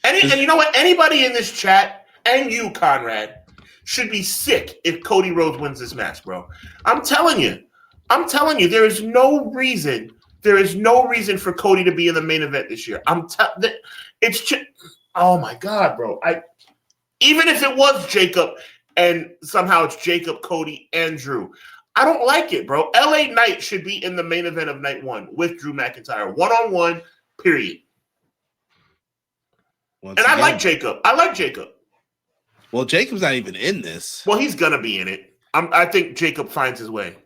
And you know what? Anybody in this chat, and you, Conrad, should be sick if Cody Rhodes wins this match, bro. I'm telling you, there is no reason for Cody to be in the main event this year. It's just, oh my God, bro. Even if it was Jacob and somehow it's Jacob, Cody, and Drew, I don't like it, bro. LA Knight should be in the main event of night one with Drew McIntyre, one-on-one, period. I like Jacob. Well, Jacob's not even in this. Well, he's gonna be in it. I think Jacob finds his way.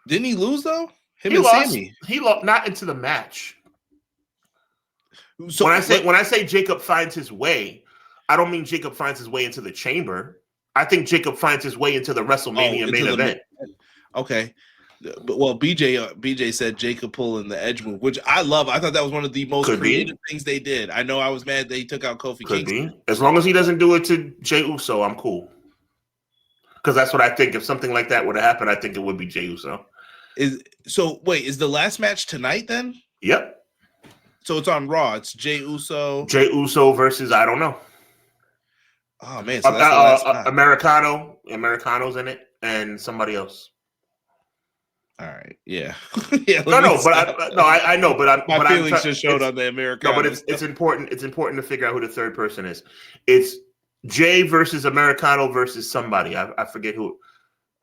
Didn't he lose though? He lost. He lost not into the match. So when I say Jacob finds his way, I don't mean Jacob finds his way into the chamber. I think Jacob finds his way into the WrestleMania main event. Okay. Well, BJ said Jacob pulling the edge move, which I love. I thought that was one of the most creative things they did. I know I was mad that he took out Kofi Kingston. As long as he doesn't do it to Jey Uso, I'm cool. Because that's what I think. If something like that would have happened, I think it would be Jey Uso. Is the last match tonight then? Yep. So it's on Raw. It's Jey Uso. Jey Uso versus I don't know. Oh man, so that's the last Americano's in it, and somebody else. All right, yeah, yeah. I know, but my feelings just showed on the Americano. No, but it's important. It's important to figure out who the third person is. It's Jay versus Americano versus somebody. I forget who.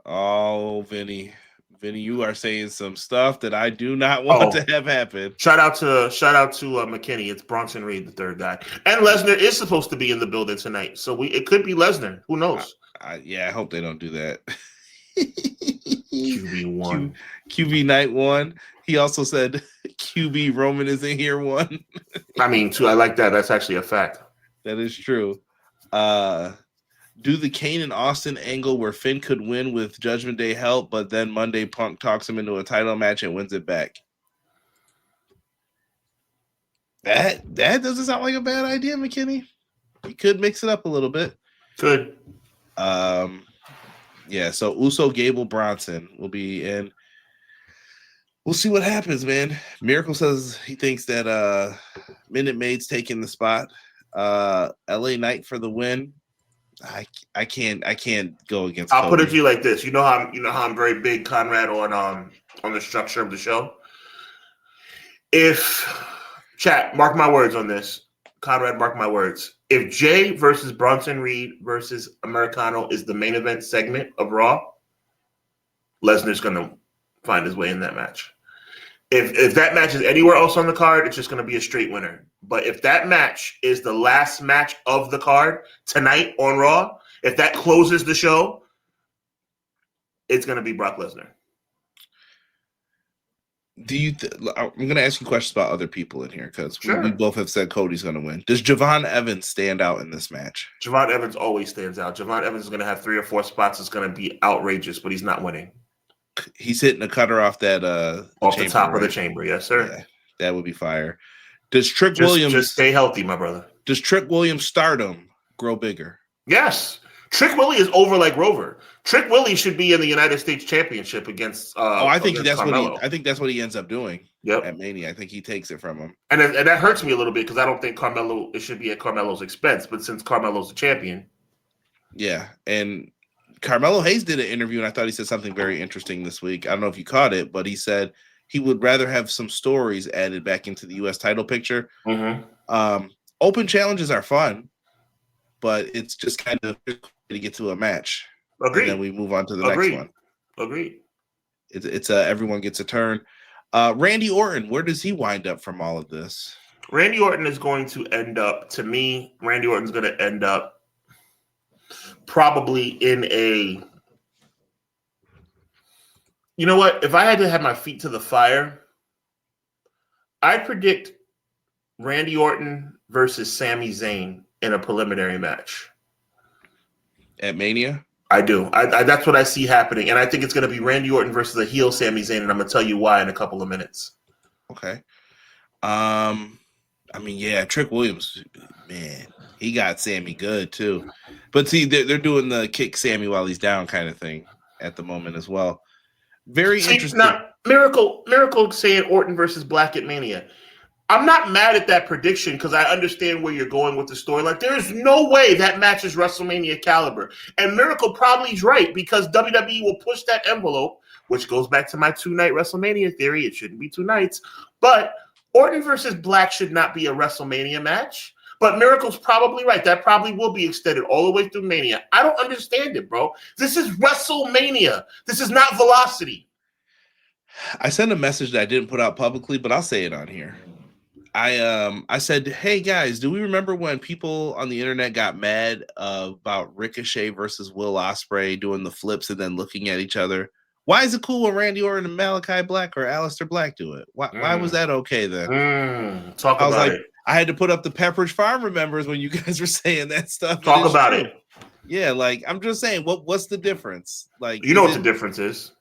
Oh, Vinny, you are saying some stuff that I do not want to have happen. Shout out to McKinney. It's Bronson Reed, the third guy, and Lesnar is supposed to be in the building tonight, so it could be Lesnar. Who knows? I hope they don't do that. QB1. QB night one. He also said QB Roman is in here one. I mean, too, I like that. That's actually a fact. That is true. Do the Kane and Austin angle where Finn could win with Judgment Day help, but then Monday Punk talks him into a title match and wins it back. That doesn't sound like a bad idea, McKinney. You could mix it up a little bit. Could. Yeah, so Uso, Gable, Bronson will be in. We'll see what happens, man. Miracle says he thinks that Minute Maid's taking the spot. LA Knight for the win. I can't go against I'll Cody. put it to you like this. You know how I'm very big, Conrad, on the structure of the show. If chat, mark my words on this. Conrad, mark my words. If Jay versus Bronson Reed versus Americano is the main event segment of Raw, Lesnar's going to find his way in that match. If that match is anywhere else on the card, it's just going to be a straight winner. But if that match is the last match of the card tonight on Raw, if that closes the show, it's going to be Brock Lesnar. I'm going to ask you questions about other people in here because we both have said Cody's going to win. Does Javon Evans stand out in this match? Javon Evans always stands out. Javon Evans is going to have 3 or 4 spots. It's going to be outrageous, but he's not winning. He's hitting a cutter off that off the top of the chamber. Yes, sir. Yeah, that would be fire. Does Trick Williams just stay healthy, my brother? Does Trick Williams stardom grow bigger? Yes. Trick Willie is over like Rover. Trick Willie should be in the United States Championship against. I think that's Carmelo. I think that's what he ends up doing. Yep. At Mania, I think he takes it from him, and that hurts me a little bit because I don't think Carmelo. It should be at Carmelo's expense, but since Carmelo's the champion, yeah. And Carmelo Hayes did an interview, and I thought he said something very interesting this week. I don't know if you caught it, but he said he would rather have some stories added back into the U.S. title picture. Mm-hmm. Open challenges are fun, but it's just kind of to get to a match. Agreed. And then we move on to the next one. Agreed. It's everyone gets a turn. Randy Orton, where does he wind up from all of this? Randy Orton is going to end up, to me, Randy Orton's going to end up probably in a, you know what? If I had to have my feet to the fire, I predict Randy Orton versus Sami Zayn in a preliminary match. At Mania? I do. I that's what I see happening. And I think it's going to be Randy Orton versus a heel Sami Zayn, and I'm going to tell you why in a couple of minutes. Okay. I mean, yeah, Trick Williams, Man, he got Sammy good too. But see, they're doing the kick Sammy while he's down kind of thing at the moment as well. Very interesting. Now, Miracle saying Orton versus Black at Mania. I'm not mad at that prediction because I understand where you're going with the story. Like, there is no way that match is WrestleMania caliber. And Miracle probably is right because WWE will push that envelope, which goes back to my 2-night WrestleMania theory. It shouldn't be 2 nights. But Orton versus Black should not be a WrestleMania match. But Miracle's probably right. That probably will be extended all the way through Mania. I don't understand it, bro. This is WrestleMania. This is not Velocity. I sent a message that I didn't put out publicly, but I'll say it on here. I said, hey guys, do we remember when people on the internet got mad about Ricochet versus Will Ospreay doing the flips and then looking at each other? Why is it cool when Randy Orton and Malachi Black or Aleister Black do it? Why was that okay then? Talk about it. I had to put up the Pepperidge Farm remembers when you guys were saying that stuff. Talk about it. Yeah, like I'm just saying, what's the difference? Like, you know what the difference is?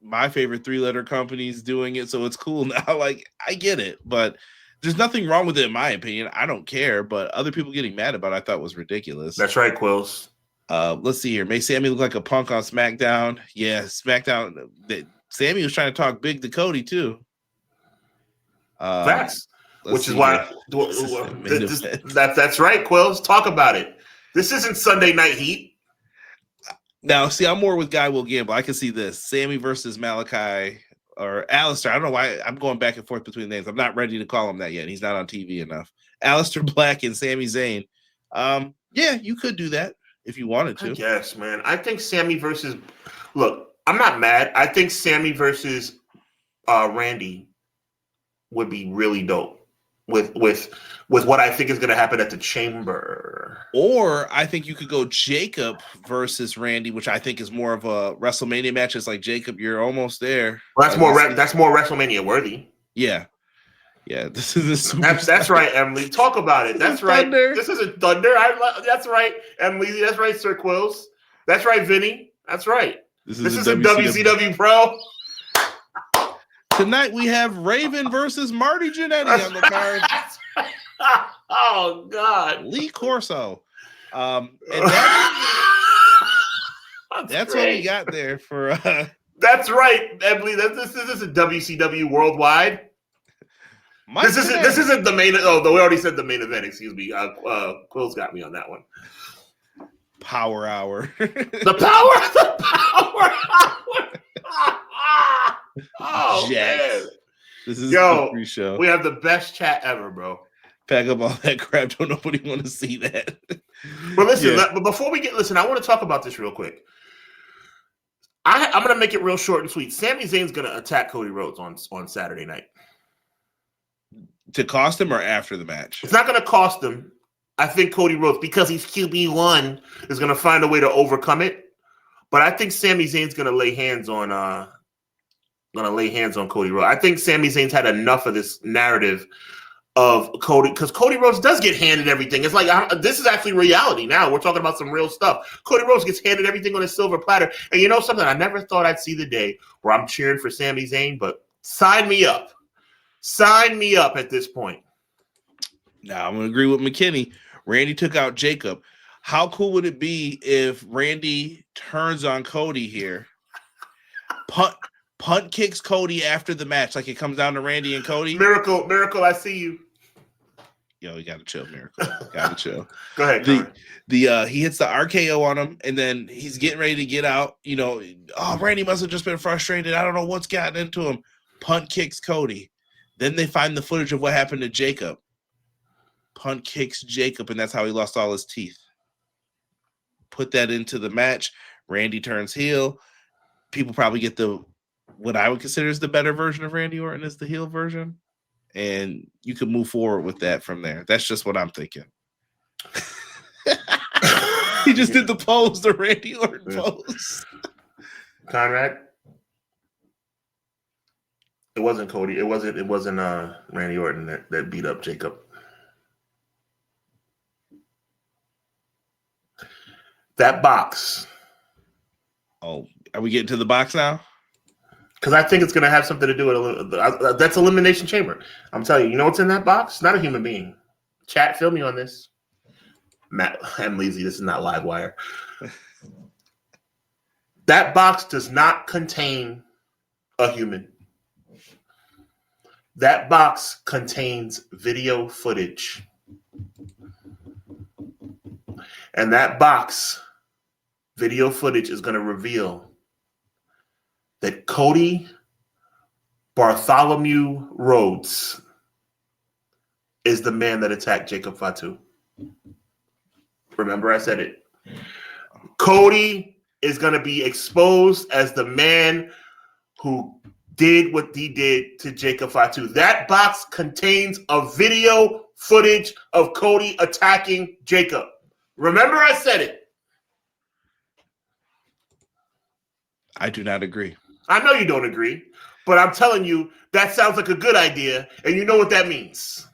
My favorite 3-letter company's doing it, so it's cool now. Like, I get it, but there's nothing wrong with it in my opinion. I don't care, but other people getting mad about it, I thought was ridiculous. That's right, Quills. Let's see here. May Sammy look like a punk on SmackDown? Yeah, SmackDown. Sammy was trying to talk big to Cody too. Facts. Which is why that's right, Quills. Talk about it. This isn't Sunday Night Heat. Now, see, I'm more with Guy Will Gamble. I can see this. Sammy versus Malachi or Aleister. I don't know why I'm going back and forth between names. I'm not ready to call him that yet. He's not on TV enough. Aleister Black and Sami Zayn. Yeah, you could do that if you wanted to. Yes, man. I think Sammy versus look, I'm not mad. I think Sammy versus Randy would be really dope. With what I think is going to happen at the Chamber. Or I think you could go Jacob versus Randy, which I think is more of a WrestleMania match. It's like, Jacob, you're almost there. Well, that's more WrestleMania worthy. Yeah. This is that's right, Emily. Talk about it. That's right. Thunder. This isn't Thunder. That's right, Emily. That's right, Sir Quills. That's right, Vinny. That's right. This is a WCW Pro. Tonight we have Raven versus Marty Jannetty on the card. Oh God, Lee Corso. And that's what we got there for. That's right, Emily. This isn't WCW Worldwide. This isn't the main. Oh, we already said the main event. Excuse me. Quills got me on that one. Power Hour. The Power Hour. Oh, man. This is the pre-show. We have the best chat ever, bro. Pack up all that crap. Don't nobody want to see that. But listen, but before we listen, I want to talk about this real quick. I'm going to make it real short and sweet. Sami Zayn's going to attack Cody Rhodes on Saturday night. To cost him or after the match? It's not going to cost him. I think Cody Rhodes, because he's QB1, is going to find a way to overcome it. But I think Sami Zayn's going to lay hands on Cody Rhodes. I think Sami Zayn's had enough of this narrative of Cody, because Cody Rhodes does get handed everything. It's like, this is actually reality now. We're talking about some real stuff. Cody Rhodes gets handed everything on a silver platter. And you know something? I never thought I'd see the day where I'm cheering for Sami Zayn, but sign me up. Sign me up at this point. Now, I'm going to agree with McKinney. Randy took out Jacob. How cool would it be if Randy turns on Cody here? Punt kicks Cody after the match, like it comes down to Randy and Cody. Miracle, I see you. Yo, you gotta chill, Miracle. Gotta chill. Go ahead. He hits the RKO on him, and then he's getting ready to get out. You know, Randy must have just been frustrated. I don't know what's gotten into him. Punt kicks Cody. Then they find the footage of what happened to Jacob. Punt kicks Jacob, and that's how he lost all his teeth. Put that into the match. Randy turns heel. People probably get what I would consider is the better version of Randy Orton is the heel version. And you can move forward with that from there. That's just what I'm thinking. He just did the pose, the Randy Orton pose. Conrad? It wasn't Cody. It wasn't Randy Orton that beat up Jacob. That box. Oh, are we getting to the box now? Because I think it's going to have something to do with that's Elimination Chamber. I'm telling you, you know what's in that box? Not a human being. Chat, fill me on this. Matt, I'm lazy. This is not Livewire. That box does not contain a human. That box contains video footage. And that box, video footage, is going to reveal that Cody Bartholomew Rhodes is the man that attacked Jacob Fatu. Remember, I said it. Cody is going to be exposed as the man who did what he did to Jacob Fatu. That box contains a video footage of Cody attacking Jacob. Remember, I said it. I do not agree. I know you don't agree, but I'm telling you, that sounds like a good idea, and you know what that means.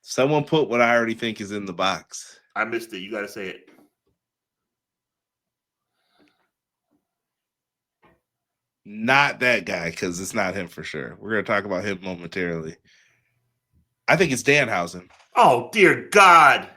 Someone put what I already think is in the box. I missed it. You got to say it. Not that guy, because it's not him for sure. We're going to talk about him momentarily. I think it's Danhausen. Oh, dear God.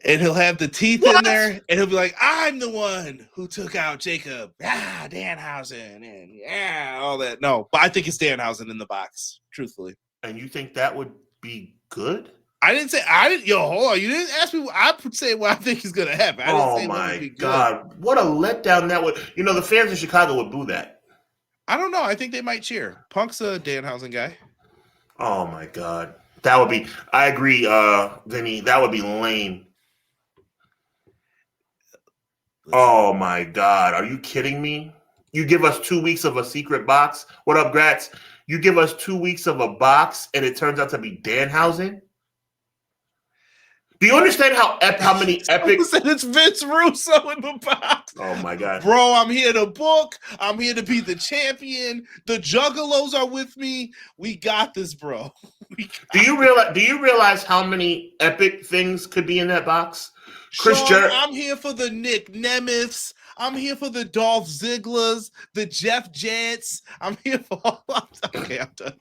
And he'll have the teeth in there, and he'll be like, I'm the one who took out Jacob. Danhausen, and all that. No, but I think it's Danhausen in the box, truthfully. And you think that would be good? Hold on. You didn't ask me. I would say what I think is going to happen. I didn't say my would be good. God. What a letdown that would. The fans in Chicago would boo that. I don't know. I think they might cheer. Punk's a Danhausen guy. Oh, my God. That would be, I agree, Vinny. That would be lame. Oh, my God. Are you kidding me? You give us 2 weeks of a secret box. What up, Gratz? You give us 2 weeks of a box, and it turns out to be Danhausen? Do you understand how many epic... It's Vince Russo in the box. Oh, my God. Bro, I'm here to book. I'm here to be the champion. The Juggalos are with me. We got this, bro. Do you realize how many epic things could be in that box? Chris Jericho. I'm here for the Nick Nemeths. I'm here for the Dolph Ziggler's, the Jeff Jets. I'm here for all. Okay, I'm done.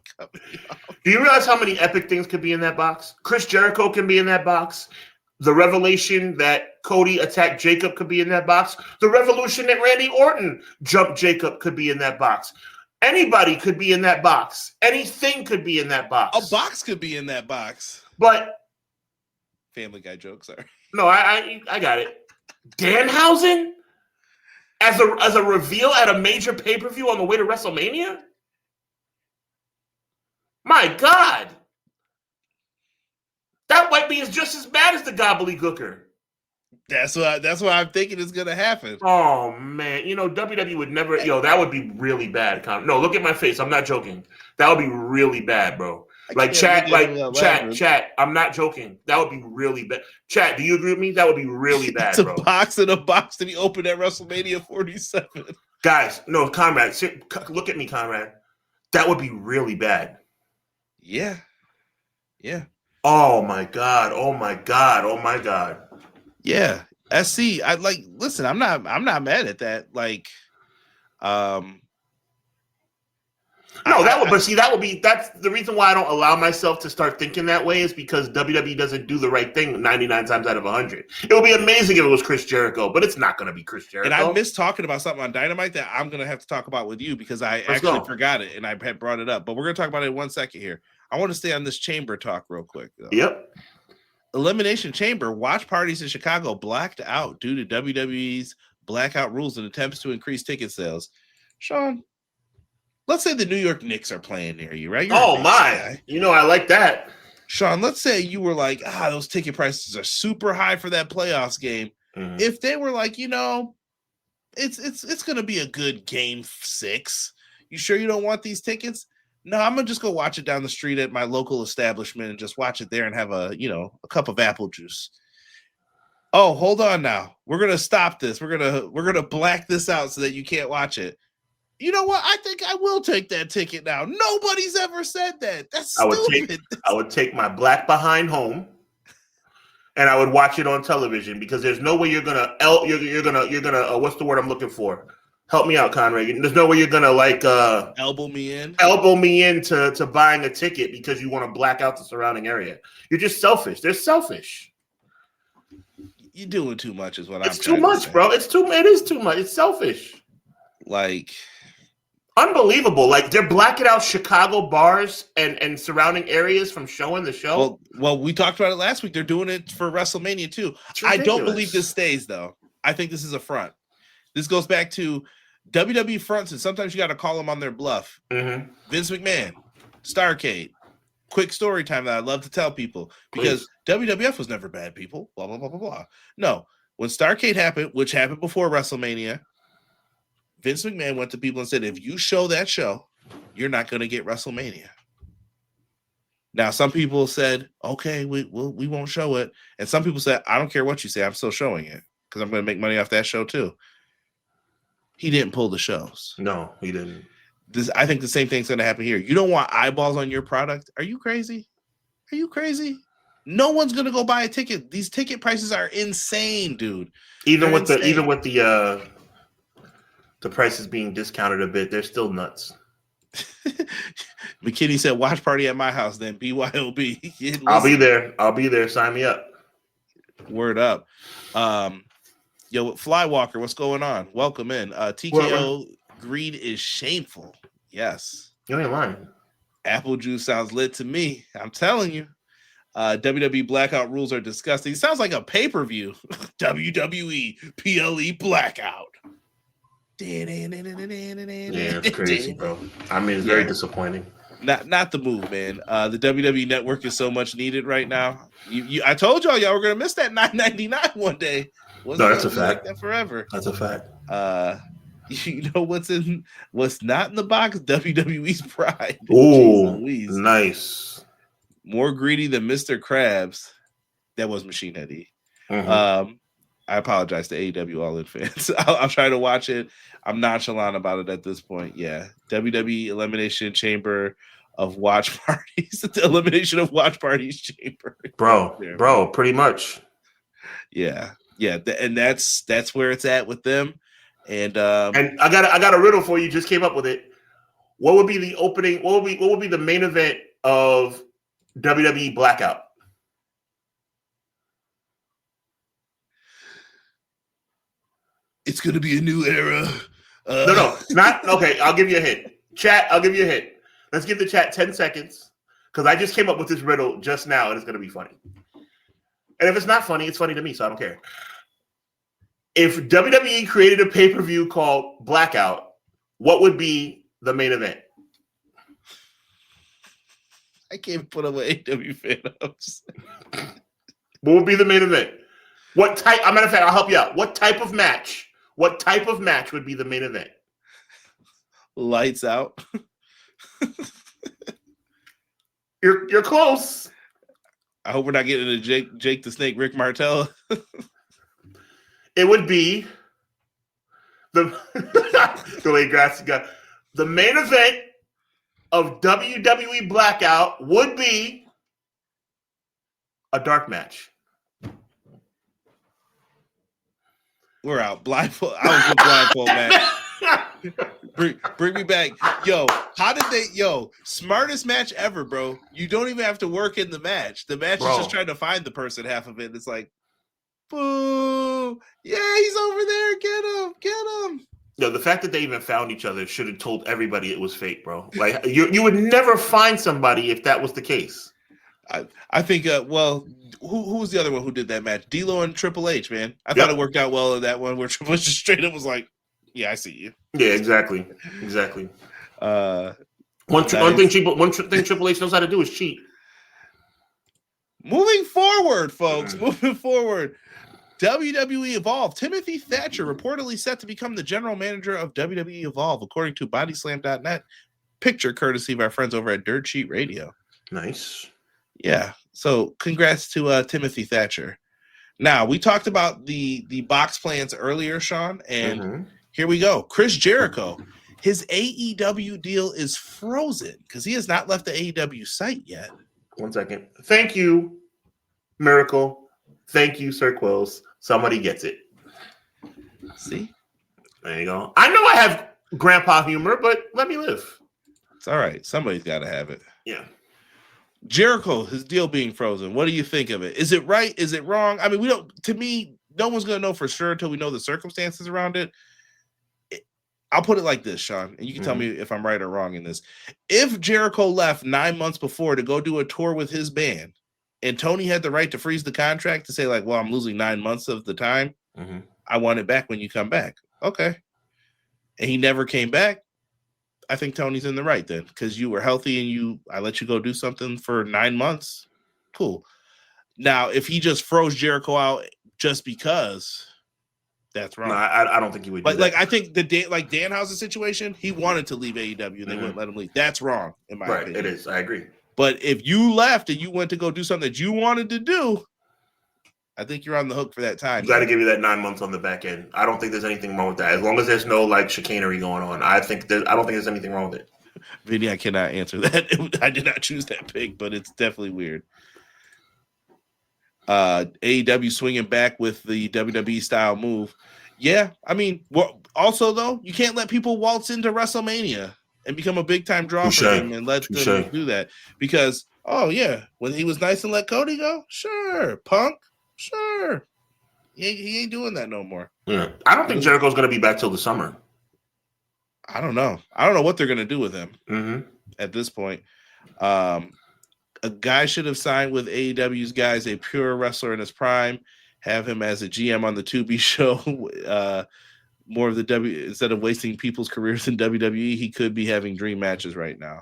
Do you realize how many epic things could be in that box? Chris Jericho can be in that box. The revelation that Cody attacked Jacob could be in that box. The revolution that Randy Orton jumped Jacob could be in that box. Anybody could be in that box. Anything could be in that box. A box could be in that box. But Family Guy jokes are. No, I got it. Danhausen as a reveal at a major pay-per-view on the way to WrestleMania? My God. That might be just as bad as the gobbledygooker. That's what I'm thinking is going to happen. Oh, man. WWE would never... that would be really bad. No, look at my face. I'm not joking. That would be really bad, bro. Chat, I'm not joking. That would be really bad. Chat, do you agree with me? That would be really bad, bro. It's a box in a box to be opened at WrestleMania 47. Guys, no, Conrad, look at me, Conrad. That would be really bad. Yeah. Yeah. Oh, my God. Oh, my God. Oh, my God. Yeah. SC, listen, I'm not mad at that. No, that's the reason why I don't allow myself to start thinking that way is because WWE doesn't do the right thing 99 times out of 100. It would be amazing if it was Chris Jericho, but it's not going to be Chris Jericho. And I missed talking about something on Dynamite that I'm going to have to talk about with you because I forgot it and I had brought it up. But we're going to talk about it in 1 second here. I want to stay on this chamber talk real quick, though. Yep. Elimination Chamber watch parties in Chicago blacked out due to WWE's blackout rules and attempts to increase ticket sales. Sean, let's say the New York Knicks are playing near you, right? Oh, my. Guy. I like that. Sean, let's say you were like, those ticket prices are super high for that playoffs game. Mm-hmm. If they were like, it's going to be a good game 6. You sure you don't want these tickets? No, I'm going to just go watch it down the street at my local establishment and just watch it there and have a cup of apple juice. Oh, hold on now. We're going to stop this. We're going to black this out so that you can't watch it. You know what? I think I will take that ticket now. Nobody's ever said that. That's stupid. I would take my black behind home, and I would watch it on television because there's no way you're gonna what's the word I'm looking for? Help me out, Conrad. There's no way you're gonna elbow me into buying a ticket because you want to black out the surrounding area. You're just selfish. They're selfish. You're doing too much, is what I'm. It's too much, bro. It is too much. It's selfish. Like, unbelievable. Like, they're blacking out Chicago bars and surrounding areas from showing the show. Well, we talked about it last week. They're doing it for WrestleMania too. I don't believe this stays, though. I think this is a front. This goes back to WWE fronts, and sometimes you got to call them on their bluff. Mm-hmm. Vince McMahon, Starrcade. Quick story time that I love to tell people, because WWF was never bad people. Blah, blah, blah, blah, blah. No, when Starrcade happened, which happened before WrestleMania, Vince McMahon went to people and said, if you show that show, you're not going to get WrestleMania. Now, some people said, okay, we won't show it. And some people said, I don't care what you say, I'm still showing it because I'm going to make money off that show too. He didn't pull the shows. No, he didn't. I think the same thing's going to happen here. You don't want eyeballs on your product? Are you crazy? Are you crazy? No one's going to go buy a ticket. These ticket prices are insane, dude. Even with the prices being discounted a bit, they're still nuts. McKinney said, watch party at my house then, BYOB. I'll be there. Sign me up. Word up. Yo, Flywalker, what's going on? Welcome in. TKO greed is shameful. Yes. You ain't lying. Apple juice sounds lit to me. I'm telling you. WWE blackout rules are disgusting. It sounds like a pay-per-view. WWE PLE blackout. Yeah, it's crazy, bro. I mean, it's very disappointing. Not the move, man. The WWE network is so much needed right now. I told y'all were gonna miss that $9.99 one day. No, that's a fact. Like that forever. That's a fact. You know what's not in the box? WWE's pride. Ooh, nice. More greedy than Mr. Krabs. That was Machine Head E. Mm-hmm. I apologize to AEW All In fans. I'll try to watch it. I'm nonchalant about it at this point. Yeah. WWE Elimination Chamber of Watch Parties. The Elimination of Watch Parties Chamber. Bro, pretty much. Yeah. Yeah. And that's where it's at with them. And I got a riddle for you. Just came up with it. What would be the opening? What would be the main event of WWE Blackout? It's going to be a new era. No, not okay. I'll give you a hint. Chat, I'll give you a hint. Let's give the chat 10 seconds because I just came up with this riddle just now and it's going to be funny. And if it's not funny, it's funny to me, so I don't care. If WWE created a pay-per-view called Blackout, what would be the main event? I can't put up with AW fan-ups. What would be the main event? What type? As a matter of fact, I'll help you out. What type of match? What type of match would be the main event? Lights out. You're close. I hope we're not getting a Jake the Snake, Rick Martel. It would be the way Grass got the main event of WWE Blackout would be a dark match. We're out. Blindfold. I was with blindfold, man. Bring me back. Yo, how did they? Yo, smartest match ever, bro. You don't even have to work in the match. The match is just trying to find the person half of it. It's like, boo. Yeah, he's over there. Get him. No, the fact that they even found each other should have told everybody it was fake, bro. Like, you would never find somebody if that was the case. I think, who was the other one who did that match? D'Lo and Triple H, man. I thought it worked out well in that one where Triple H just straight up was like, yeah, I see you. Yeah, exactly. One thing Triple H knows how to do is cheat. Moving forward, folks. Moving forward. WWE Evolve. Timothy Thatcher reportedly set to become the general manager of WWE Evolve, according to Bodyslam.net. Picture courtesy of our friends over at Dirt Sheet Radio. Nice. Yeah. So congrats to Timothy Thatcher. Now, we talked about the box plans earlier, Sean, and here we go. Chris Jericho. His AEW deal is frozen because he has not left the AEW site yet. 1 second. Thank you, Miracle. Thank you, Sir Quills. Somebody gets it. See? There you go. I know I have grandpa humor, but let me live. It's all right. Somebody's got to have it. Yeah. Jericho, his deal being frozen. What do you think of it? Is it right? Is it wrong? I mean, we don't. To me, no one's gonna know for sure until we know the circumstances around it. I'll put it like this, Sean, and you can tell me if I'm right or wrong in this. If Jericho left 9 months before to go do a tour with his band, and Tony had the right to freeze the contract to say, like, well, I'm losing 9 months of the time. I want it back when you come back. Okay. And he never came back. I think Tony's in the right then, because you were healthy and I let you go do something for 9 months. Cool. Now, if he just froze Jericho out just because, that's wrong. No, I don't think he would. But like, I think the Danhausen situation, he wanted to leave AEW and they wouldn't let him leave. That's wrong, in my opinion. It is. I agree. But if you left and you went to go do something that you wanted to do, I think you're on the hook for that time. You got to give you that 9 months on the back end. I don't think there's anything wrong with that. As long as there's no like chicanery going on, I don't think there's anything wrong with it. Vinny, I cannot answer that. I did not choose that pick, but it's definitely weird. AEW swinging back with the WWE style move. Yeah, I mean, also though, you can't let people waltz into WrestleMania and become a big time draw for him and let them do that because, oh yeah, when he was nice and let Cody go, sure, Punk. Sure. He ain't doing that no more. Yeah. I don't think Jericho's going to be back till the summer. I don't know. I don't know what they're going to do with him at this point. A guy should have signed with AEW's guys, a pure wrestler in his prime, have him as a GM on the 2B show. More of the instead of wasting people's careers in WWE, he could be having dream matches right now.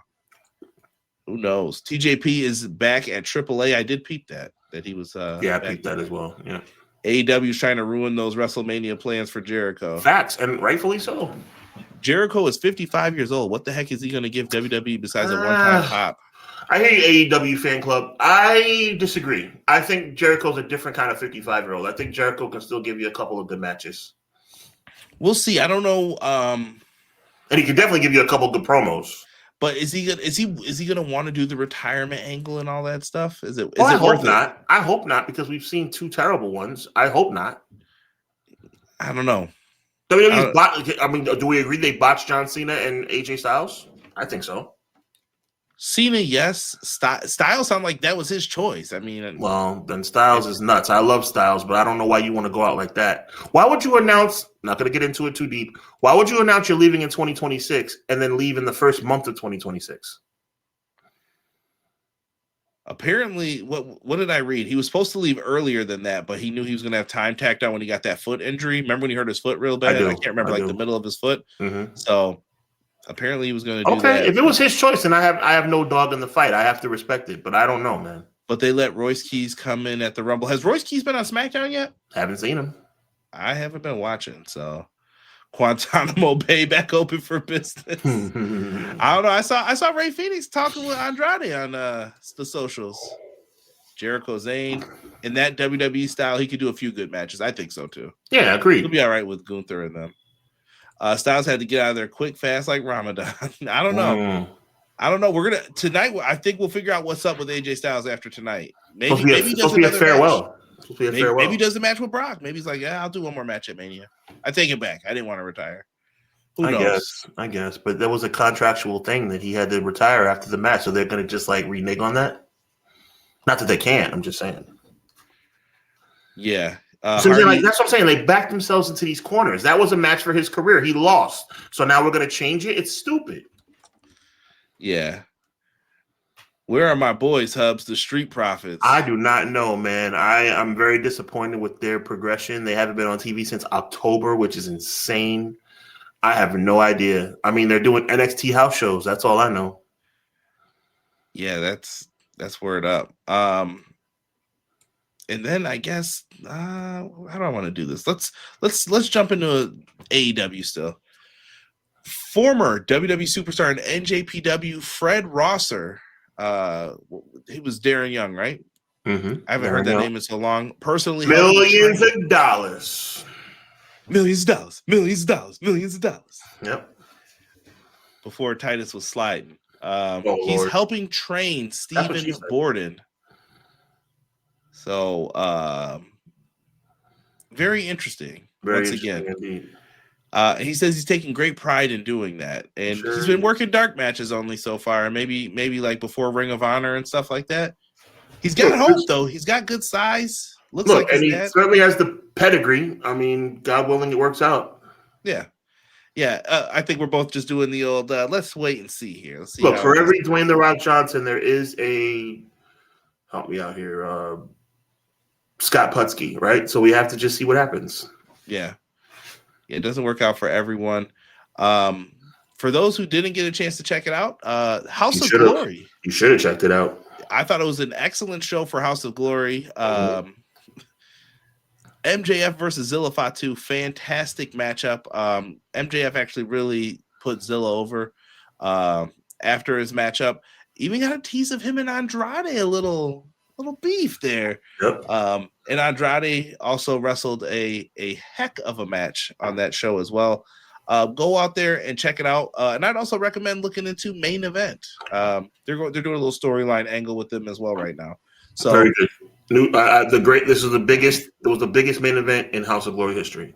Who knows? TJP is back at AAA. I did peep that he was. I peeped that as well. Yeah. AEW is trying to ruin those WrestleMania plans for Jericho. Facts, and rightfully so. Jericho is 55 years old. What the heck is he going to give WWE besides a one-time pop? I hate AEW fan club. I disagree. I think Jericho's a different kind of 55-year-old. I think Jericho can still give you a couple of good matches. We'll see. I don't know. And he can definitely give you a couple of good promos. But is he gonna want to do the retirement angle and all that stuff? Is it? I hope not. I hope not, because we've seen two terrible ones. I hope not. I don't know. Do we agree they botched John Cena and AJ Styles? I think so. Cena, yes. Styles sound like that was his choice. I mean, well, then Styles is nuts. I love Styles, but I don't know why you want to go out like that. Why would you announce? Not going to get into it too deep. Why would you announce you're leaving in 2026 and then leave in the first month of 2026? Apparently, what did I read? He was supposed to leave earlier than that, but he knew he was going to have time tacked on when he got that foot injury. Remember when he hurt his foot real bad? I can't remember the middle of his foot. So apparently he was going to do that. Okay, if it was his choice, and I have no dog in the fight, I have to respect it. But I don't know, man. But they let Royce Keys come in at the Rumble. Has Royce Keys been on SmackDown yet? Haven't seen him. I haven't been watching, so Guantanamo Bay back open for business. I don't know. I saw Ray Phoenix talking with Andrade on the socials. Jericho Zayn in that WWE style, he could do a few good matches. I think so too. Yeah, agreed. He'll be all right with Gunther and them. Styles had to get out of there quick, fast, like Ramadan. I don't know. I don't know. We're gonna tonight. I think we'll figure out what's up with AJ Styles after tonight. Maybe he does another farewell. Maybe he does a match with Brock. Maybe he's like, yeah, I'll do one more match at Mania. I take it back. I didn't want to retire. Who knows? I guess. But there was a contractual thing that he had to retire after the match, so they're going to just like renege on that. Not that they can't. I'm just saying. Yeah. That's what I'm saying. They backed themselves into these corners. That was a match for his career. He lost. So now we're going to change it. It's stupid. Yeah. Where are my boys, Hubs, the Street Profits? I do not know, man. I'm very disappointed with their progression. They haven't been on TV since October, which is insane. I have no idea. I mean, they're doing NXT house shows. That's all I know. Yeah, that's word up. And then I guess how do I want to do this? Let's jump into AEW still. Former WWE superstar and NJPW Fred Rosser. He was Darren Young, right? I haven't heard that name in so long. Personally, millions of dollars. Yep. Before Titus was sliding. He's helping train Stephen Borden. So very interesting. Once again. He says he's taking great pride in doing that, and he's been working dark matches only so far, and maybe like before Ring of Honor and stuff like that. He's got hope though. He's got good size. Looks like his dad. Certainly has the pedigree. I mean, God willing, it works out. Yeah. I think we're both just doing the old. Let's wait and see here. Let's see. Look, for every Dwayne the Rock Johnson, there is a help me out here, Scott Putski, right? So we have to just see what happens. Yeah, it doesn't work out for everyone. For those who didn't get a chance to check it out, House of Glory. You should have checked it out. I thought it was an excellent show for House of Glory. MJF versus Zilla Fatu, fantastic matchup. MJF actually really put Zilla over after his matchup. Even got a tease of him and Andrade, a little beef there. Yep. And Andrade also wrestled a heck of a match on that show as well. Go out there and check it out. And I'd also recommend looking into Main Event. They're doing a little storyline angle with them as well right now. So very good. This was the biggest. It was the biggest main event in House of Glory history.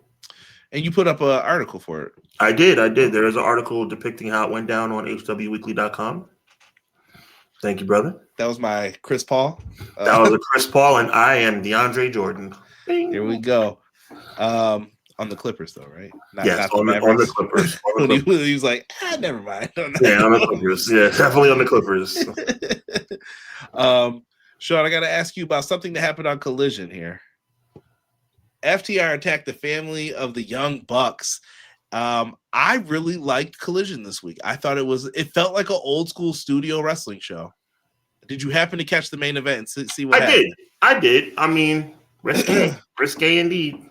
And you put up an article for it. I did. There is an article depicting how it went down on hwweekly.com. Thank you, brother. That was my Chris Paul. That was a Chris Paul, and I am DeAndre Jordan. Bing. Here we go. On the Clippers, though, right? Yes, on the Clippers. He was like, never mind. Yeah, on the Clippers. Yeah, definitely on the Clippers. Sean, I got to ask you about something that happened on Collision here. FTR attacked the family of the Young Bucks. I really liked Collision this week. I thought it felt like an old school studio wrestling show. Did you happen to catch the main event and see what happened? I did. I mean, risque indeed.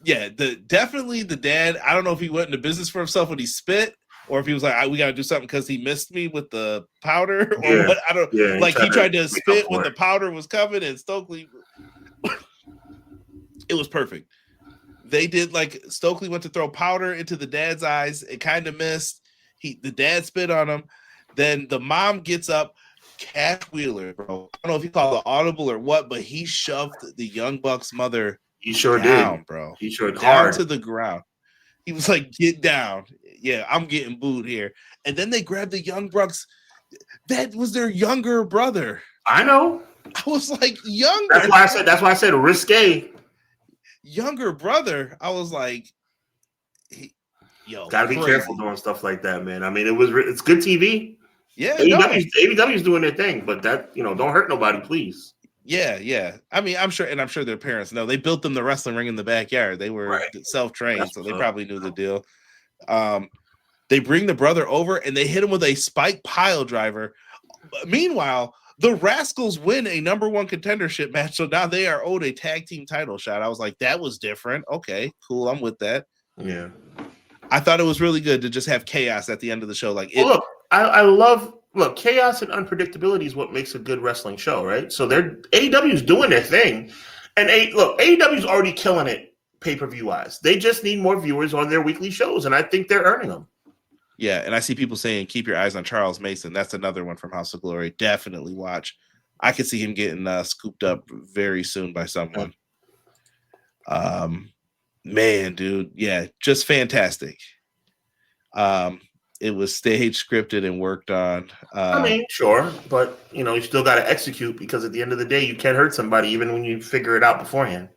Yeah, definitely the dad. I don't know if he went into business for himself when he spit, or if he was like, we got to do something because he missed me with the powder, or what. I don't. Yeah, like he tried to spit when the powder was coming, and Stokely. It was perfect. They did like Stokely went to throw powder into the dad's eyes. It kind of missed. The dad spit on him. Then the mom gets up, Cash Wheeler, bro. I don't know if he called it audible or what, but he shoved the Young Bucks mother. He sure down, did, bro. He sure did. Down to the ground. He was like, "Get down." Yeah, I'm getting booed here. And then they grabbed the Young Bucks. That was their younger brother. I know. I was like, younger. That's why I said risque. Younger brother. I was like, gotta be careful doing stuff like that, man. I mean, it's good TV. Yeah, AEW's doing their thing, but that don't hurt nobody, please. Yeah. I mean, I'm sure their parents know. They built them the wrestling ring in the backyard. They were self-trained, so they probably knew the deal. They bring the brother over and they hit him with a spike pile driver. Meanwhile, the Rascals win a number one contendership match, so now they are owed a tag team title shot. I was like, that was different. Okay, cool. I'm with that. Yeah. I thought it was really good to just have chaos at the end of the show. I love chaos and unpredictability is what makes a good wrestling show, right? So AEW's doing their thing. And AEW's already killing it pay-per-view wise. They just need more viewers on their weekly shows, and I think they're earning them. Yeah, and I see people saying keep your eyes on Charles Mason. That's another one from House of Glory. Definitely watch. I could see him getting scooped up very soon by someone. Man, dude, yeah, just fantastic. It was staged, scripted, and worked on. I mean, sure, but you still got to execute because at the end of the day, you can't hurt somebody even when you figure it out beforehand.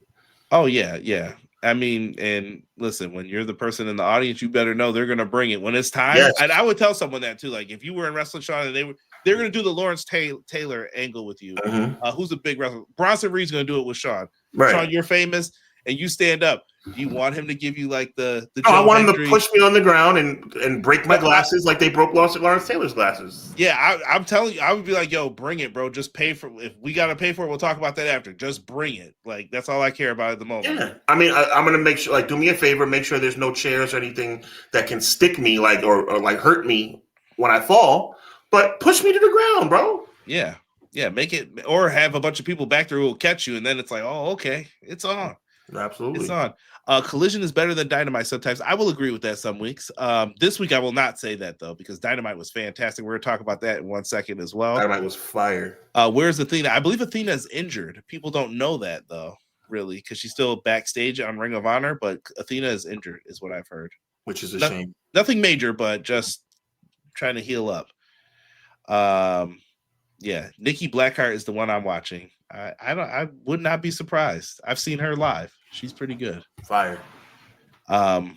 Oh yeah. I mean, and listen, when you're the person in the audience, you better know they're going to bring it when it's time. Yes. And I would tell someone that too. Like if you were in wrestling, Sean, and they're going to do the Lawrence Taylor angle with you. Mm-hmm. Who's a big wrestler? Bronson Reed's going to do it with Sean. Right. Sean, you're famous, and you stand up. Do you want him to give you like the? No, I want him to push me on the ground and break my glasses like they broke Lawrence Taylor's glasses. Yeah, I'm telling you, I would be like, yo, bring it, bro. Just pay for. If we got to pay for it, we'll talk about that after. Just bring it. Like that's all I care about at the moment. Yeah, I mean, I'm gonna make sure, do me a favor, make sure there's no chairs or anything that can stick me, or hurt me when I fall. But push me to the ground, bro. Yeah, make it, or have a bunch of people back there who will catch you, and then it's like, oh, okay, it's on. Absolutely, it's on. Collision is better than Dynamite sometimes. I will agree with that some weeks. This week I will not say that though, because Dynamite was fantastic. We're gonna talk about that in 1 second as well. Dynamite was fire. Where's Athena? I believe Athena is injured. People don't know that though. really, because she's still backstage on Ring of Honor, but Athena is injured, is what I've heard. Which is a shame. Nothing major, but just trying to heal up. Yeah, Nikki Blackheart is the one I'm watching. I would not be surprised. I've seen her live. She's pretty good. Fire. All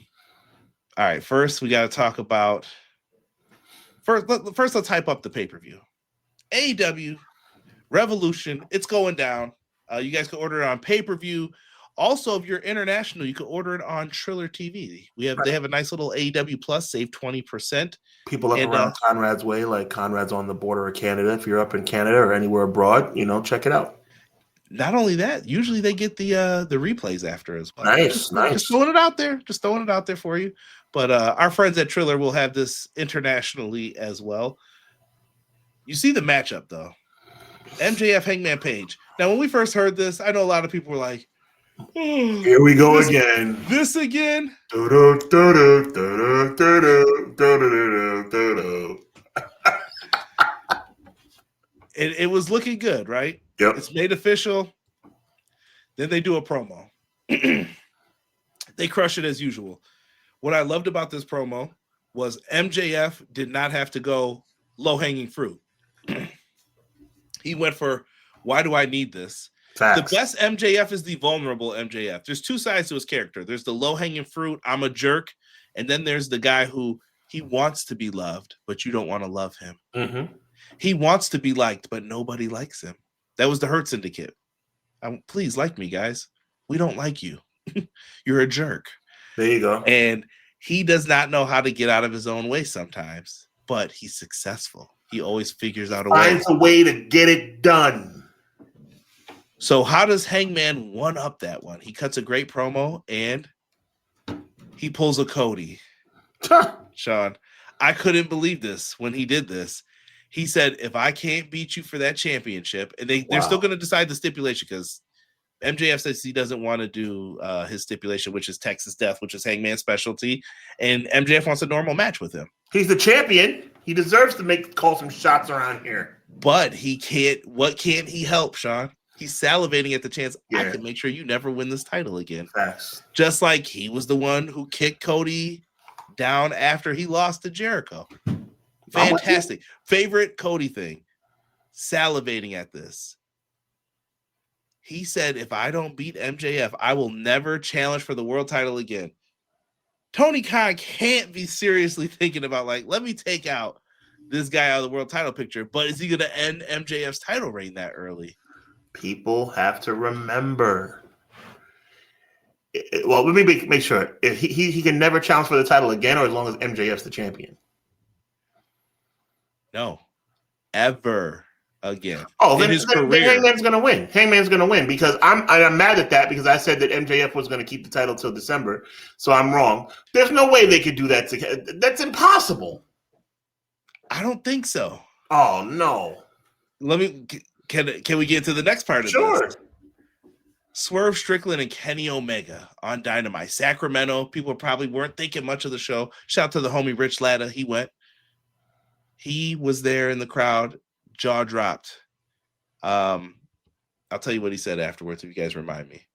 right, first we got to talk about first let's hype up the pay-per-view. AEW Revolution, it's going down. You guys can order it on pay-per-view. Also, if you're international, you can order it on Triller TV. They have a nice little AEW Plus, save 20%. People up around Conrad's way, like Conrad's on the border of Canada. If you're up in Canada or anywhere abroad, check it out. Not only that, usually they get the replays after as well. Nice. Just throwing it out there for you. But our friends at Triller will have this internationally as well. You see the matchup though, MJF Hangman Page. Now, when we first heard this, I know a lot of people were like, "Here we go again. This again." It was looking good, right? Yep. It's made official. Then they do a promo. They crush it as usual. What I loved about this promo was MJF did not have to go low-hanging fruit. He went for, why do I need this? Facts. The best MJF is the vulnerable MJF. There's two sides to his character. There's the low-hanging fruit, I'm a jerk, and then there's the guy who he wants to be loved, but you don't want to love him. Mm-hmm. He wants to be liked, but nobody likes him. That was the Hurt Syndicate. Please like me, guys. We don't like you. You're a jerk. There you go. And he does not know how to get out of his own way sometimes, but he's successful. He always figures out a way. Finds a way to get it done. So how does Hangman one up that one? He cuts a great promo and he pulls a Cody. Sean, I couldn't believe this when he did this. He said, if I can't beat you for that championship, and they're still going to decide the stipulation because MJF says he doesn't want to do his stipulation, which is Texas Death, which is Hangman's specialty, and MJF wants a normal match with him. He's the champion. He deserves to call some shots around here. But he can't. What can't he help, Sean? He's salivating at the chance. Yeah. I can make sure you never win this title again. Facts. Just like he was the one who kicked Cody down after he lost to Jericho. Fantastic. Favorite Cody thing. Salivating at this. He said, if I don't beat MJF, I will never challenge for the world title again. Tony Khan can't be seriously thinking about, let me take out this guy out of the world title picture. But is he going to end MJF's title reign that early? People have to remember. Well, let me make sure. If he can never challenge for the title again, or as long as MJF's the champion. No, ever again. Oh, then Hangman's going to win. Hangman's going to win because I'm mad at that because I said that MJF was going to keep the title till December, so I'm wrong. There's no way they could do that. That's impossible. I don't think so. Oh no. Can we get to the next part of this? Swerve Strickland and Kenny Omega on Dynamite. Sacramento. People probably weren't thinking much of the show. Shout out to the homie Rich Latta. He went. He was there in the crowd, jaw dropped. I'll tell you what he said afterwards if you guys remind me.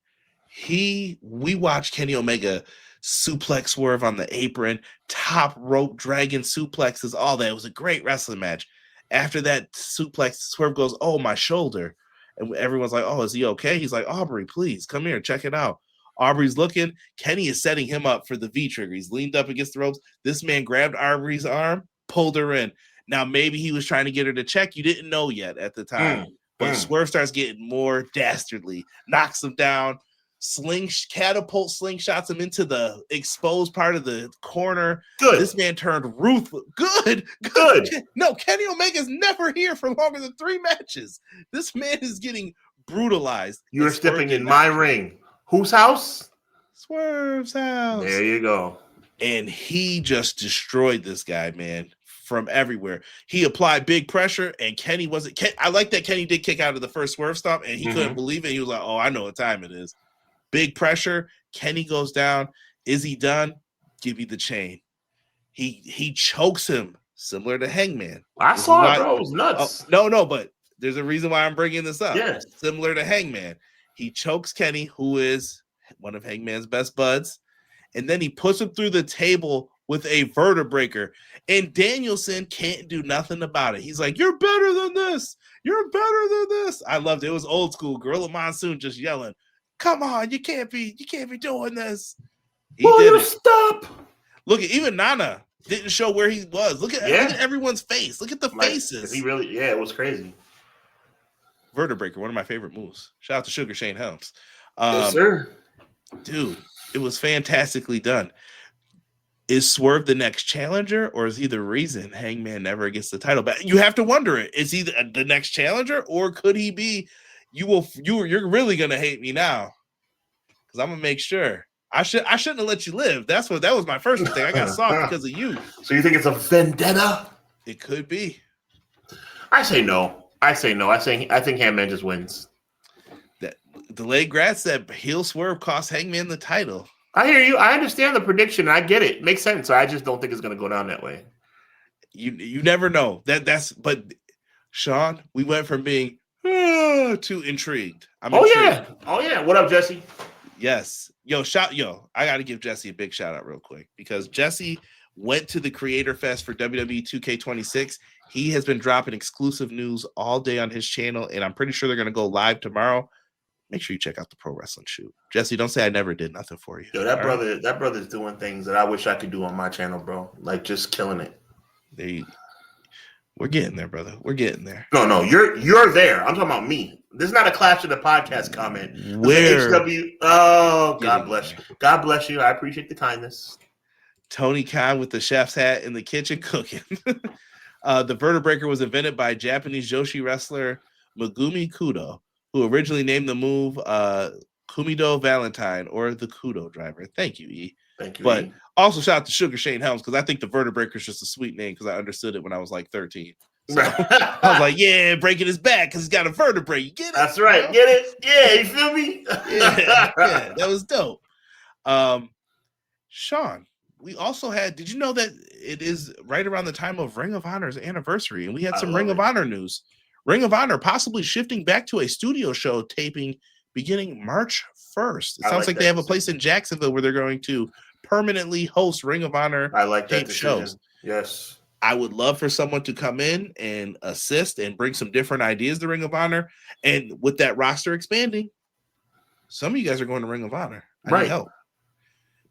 We watched Kenny Omega suplex Swerve on the apron, top rope dragon suplexes, all that. It was a great wrestling match. After that suplex, Swerve goes, "Oh, my shoulder." And everyone's like, "Oh, is he okay?" He's like, "Aubrey, please come here, check it out." Aubrey's looking. Kenny is setting him up for the V trigger. He's leaned up against the ropes. This man grabbed Aubrey's arm, pulled her in. Now, maybe he was trying to get her to check. You didn't know yet at the time. But Swerve starts getting more dastardly, knocks him down, catapult slingshots him into the exposed part of the corner. Good. This man turned ruthless. Good. No, Kenny Omega's never here for longer than 3 matches. This man is getting brutalized. You're stepping in my ring. Whose house? Swerve's house. There you go. And he just destroyed this guy, man. From everywhere. He applied big pressure, and Kenny wasn't. I like that Kenny did kick out of the first Swerve stomp, and he couldn't believe it. He was like, "Oh, I know what time it is." Big pressure. Kenny goes down. Is he done? Give me the chain. He chokes him, similar to Hangman. I saw it, bro. It was nuts. No, but there's a reason why I'm bringing this up. Yes. Similar to Hangman. He chokes Kenny, who is one of Hangman's best buds, and then he puts him through the table with a vertebraker. And Danielson can't do nothing about it. He's like, "You're better than this. You're better than this." I loved it. It was old school. Gorilla Monsoon just yelling, "Come on, you can't be doing this." He did it. Stop. Look at even Nana didn't show where he was. Look at everyone's face. Look at the faces. He really, it was crazy. Vertebraker, one of my favorite moves. Shout out to Sugar Shane Helms. Yes, sir. Dude, it was fantastically done. Is Swerve the next challenger, or is he the reason Hangman never gets the title back? You have to wonder it. Is he the next challenger, or could he be? You're really gonna hate me now because I'm gonna make sure. I shouldn't have let you live. That was my first thing. I got soft because of you. So you think it's a vendetta? It could be. I say no. I think Hangman just wins. That delayed Grat said heel Swerve cost Hangman the title. I hear you. I understand the prediction. I get it. Makes sense. I just don't think it's going to go down that way. You never know. But Sean, we went from being too intrigued. Intrigued. Oh yeah. What up, Jesse? Yes. I got to give Jesse a big shout out real quick because Jesse went to the Creator Fest for WWE 2K26. He has been dropping exclusive news all day on his channel, and I'm pretty sure they're going to go live tomorrow. Make sure you check out the Pro Wrestling Shoot. Jesse, don't say I never did nothing for you. Yo, that brother's doing things that I wish I could do on my channel, bro. Like just killing it. We're getting there, brother. We're getting there. No, you're there. I'm talking about me. This is not a Clash of the Podcast comment. God bless you. God bless you. I appreciate the kindness. Tony Khan with the chef's hat in the kitchen cooking. The vertebraker was invented by Japanese Joshi wrestler Megumi Kudo, who originally named the move Kumido Valentine or the Kudo Driver. Thank you, E. Thank you. But also shout out to Sugar Shane Helms because I think the vertebraker is just a sweet name because I understood it when I was like 13. So I was like, yeah, breaking his back because he's got a vertebrae. You get it? That's right. Get it? Yeah, you feel me? yeah, that was dope. Sean, we also had, did you know that it is right around the time of Ring of Honor's anniversary? And we had some Ring of Honor news. Ring of Honor possibly shifting back to a studio show taping beginning March 1st. It sounds like they have a place in Jacksonville where they're going to permanently host Ring of Honor tape shows. Yes. I would love for someone to come in and assist and bring some different ideas to Ring of Honor. And with that roster expanding, some of you guys are going to Ring of Honor. I need help.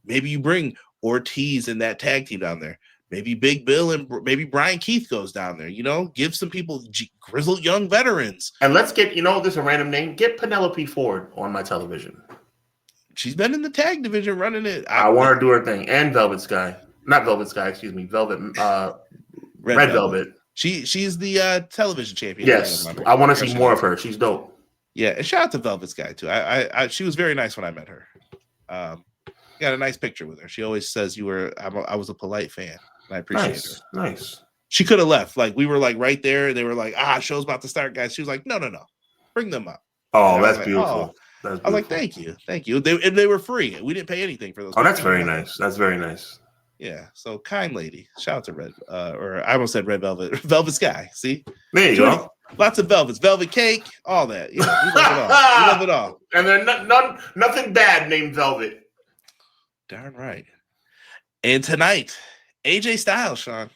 Maybe you bring Ortiz and that tag team down there. Maybe Big Bill and maybe Brian Keith goes down there. Give some people grizzled young veterans. And let's get, this is a random name. Get Penelope Ford on my television. She's been in the tag division running it. I want her to do her thing. And Velvet Sky. Not Velvet Sky, excuse me. Red Velvet. She's the television champion. Yes. I want to see more of her. She's dope. Yeah, and shout out to Velvet Sky too. I she was very nice when I met her. Got a nice picture with her. She always says I was a polite fan. And I appreciate her. Nice. She could have left. Like we were like right there. They were like, show's about to start, guys. She was like, no. Bring them up. Oh, that's beautiful. I was like, thank you. They were free. We didn't pay anything for those. Oh, that's very nice. That's very nice. Yeah. So kind lady. Shout out to Red, or I almost said Red Velvet. Velvet Sky. See? There you go. Lots of velvets, velvet cake, all that. We love it all. We love it all. And there's nothing bad named Velvet. Darn right. And tonight, AJ Styles, Sean.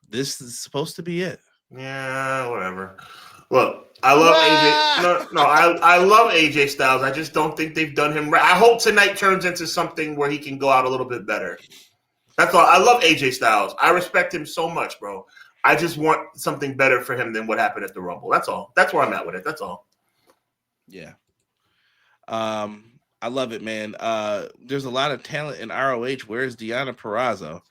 This is supposed to be it. Yeah, whatever. Look, I love AJ. No, I love AJ Styles. I just don't think they've done him right. I hope tonight turns into something where he can go out a little bit better. That's all. I love AJ Styles. I respect him so much, bro. I just want something better for him than what happened at the Rumble. That's all. That's where I'm at with it. That's all. Yeah. I love it, man. There's a lot of talent in ROH. Where's Deonna Purrazzo?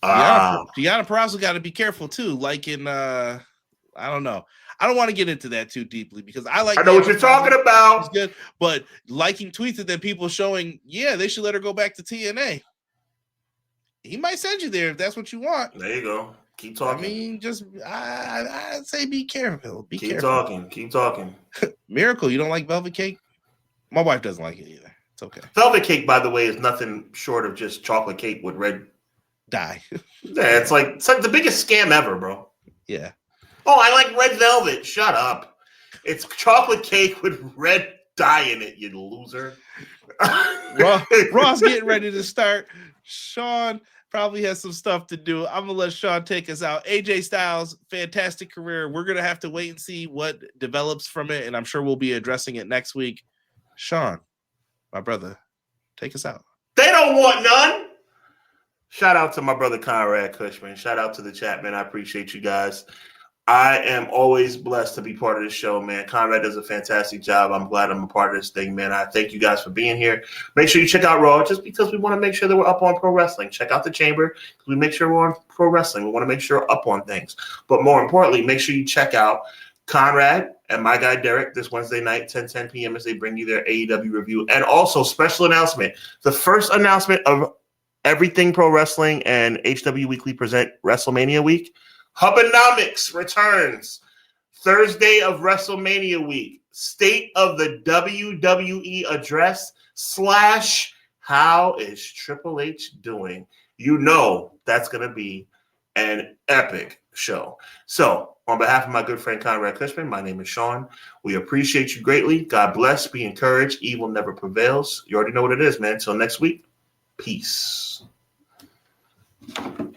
Deonna Purrazzo got to be careful too. Like in, I don't know. I don't want to get into that too deeply because I know what you're talking about. It's good, but liking tweets and then people showing, they should let her go back to TNA. He might send you there if that's what you want. There you go. Keep talking. I mean, just I'd say be careful. Keep talking. Miracle, you don't like velvet cake? My wife doesn't like it either. It's okay. Velvet cake, by the way, is nothing short of just chocolate cake with red dye. Yeah, it's like the biggest scam ever, bro. Yeah. Oh, I like red velvet. Shut up. It's chocolate cake with red die in it, you loser. Raw's getting ready to start. Sean probably has some stuff to do. I'm going to let Sean take us out. AJ Styles, fantastic career. We're going to have to wait and see what develops from it, and I'm sure we'll be addressing it next week. Sean, my brother, take us out. They don't want none. Shout out to my brother Conrad Cushman. Shout out to the chat, man. I appreciate you guys. I am always blessed to be part of this show, man. Conrad does a fantastic job. I'm glad I'm a part of this thing, man. I thank you guys for being here. Make sure you check out Raw just because we want to make sure that we're up on pro wrestling. Check out the Chamber because we make sure we're on pro wrestling. We want to make sure we're up on things. But more importantly, make sure you check out Conrad and my guy Derek this Wednesday night, 10 p.m. as they bring you their AEW review. And also, special announcement. The first announcement of Everything Pro Wrestling and HW Weekly present WrestleMania Week. Hubbonomics returns Thursday of WrestleMania week. State of the WWE address / how is Triple H doing? You know that's going to be an epic show. So on behalf of my good friend Conrad Cushman, my name is Sean. We appreciate you greatly. God bless. Be encouraged. Evil never prevails. You already know what it is, man. Until next week, peace.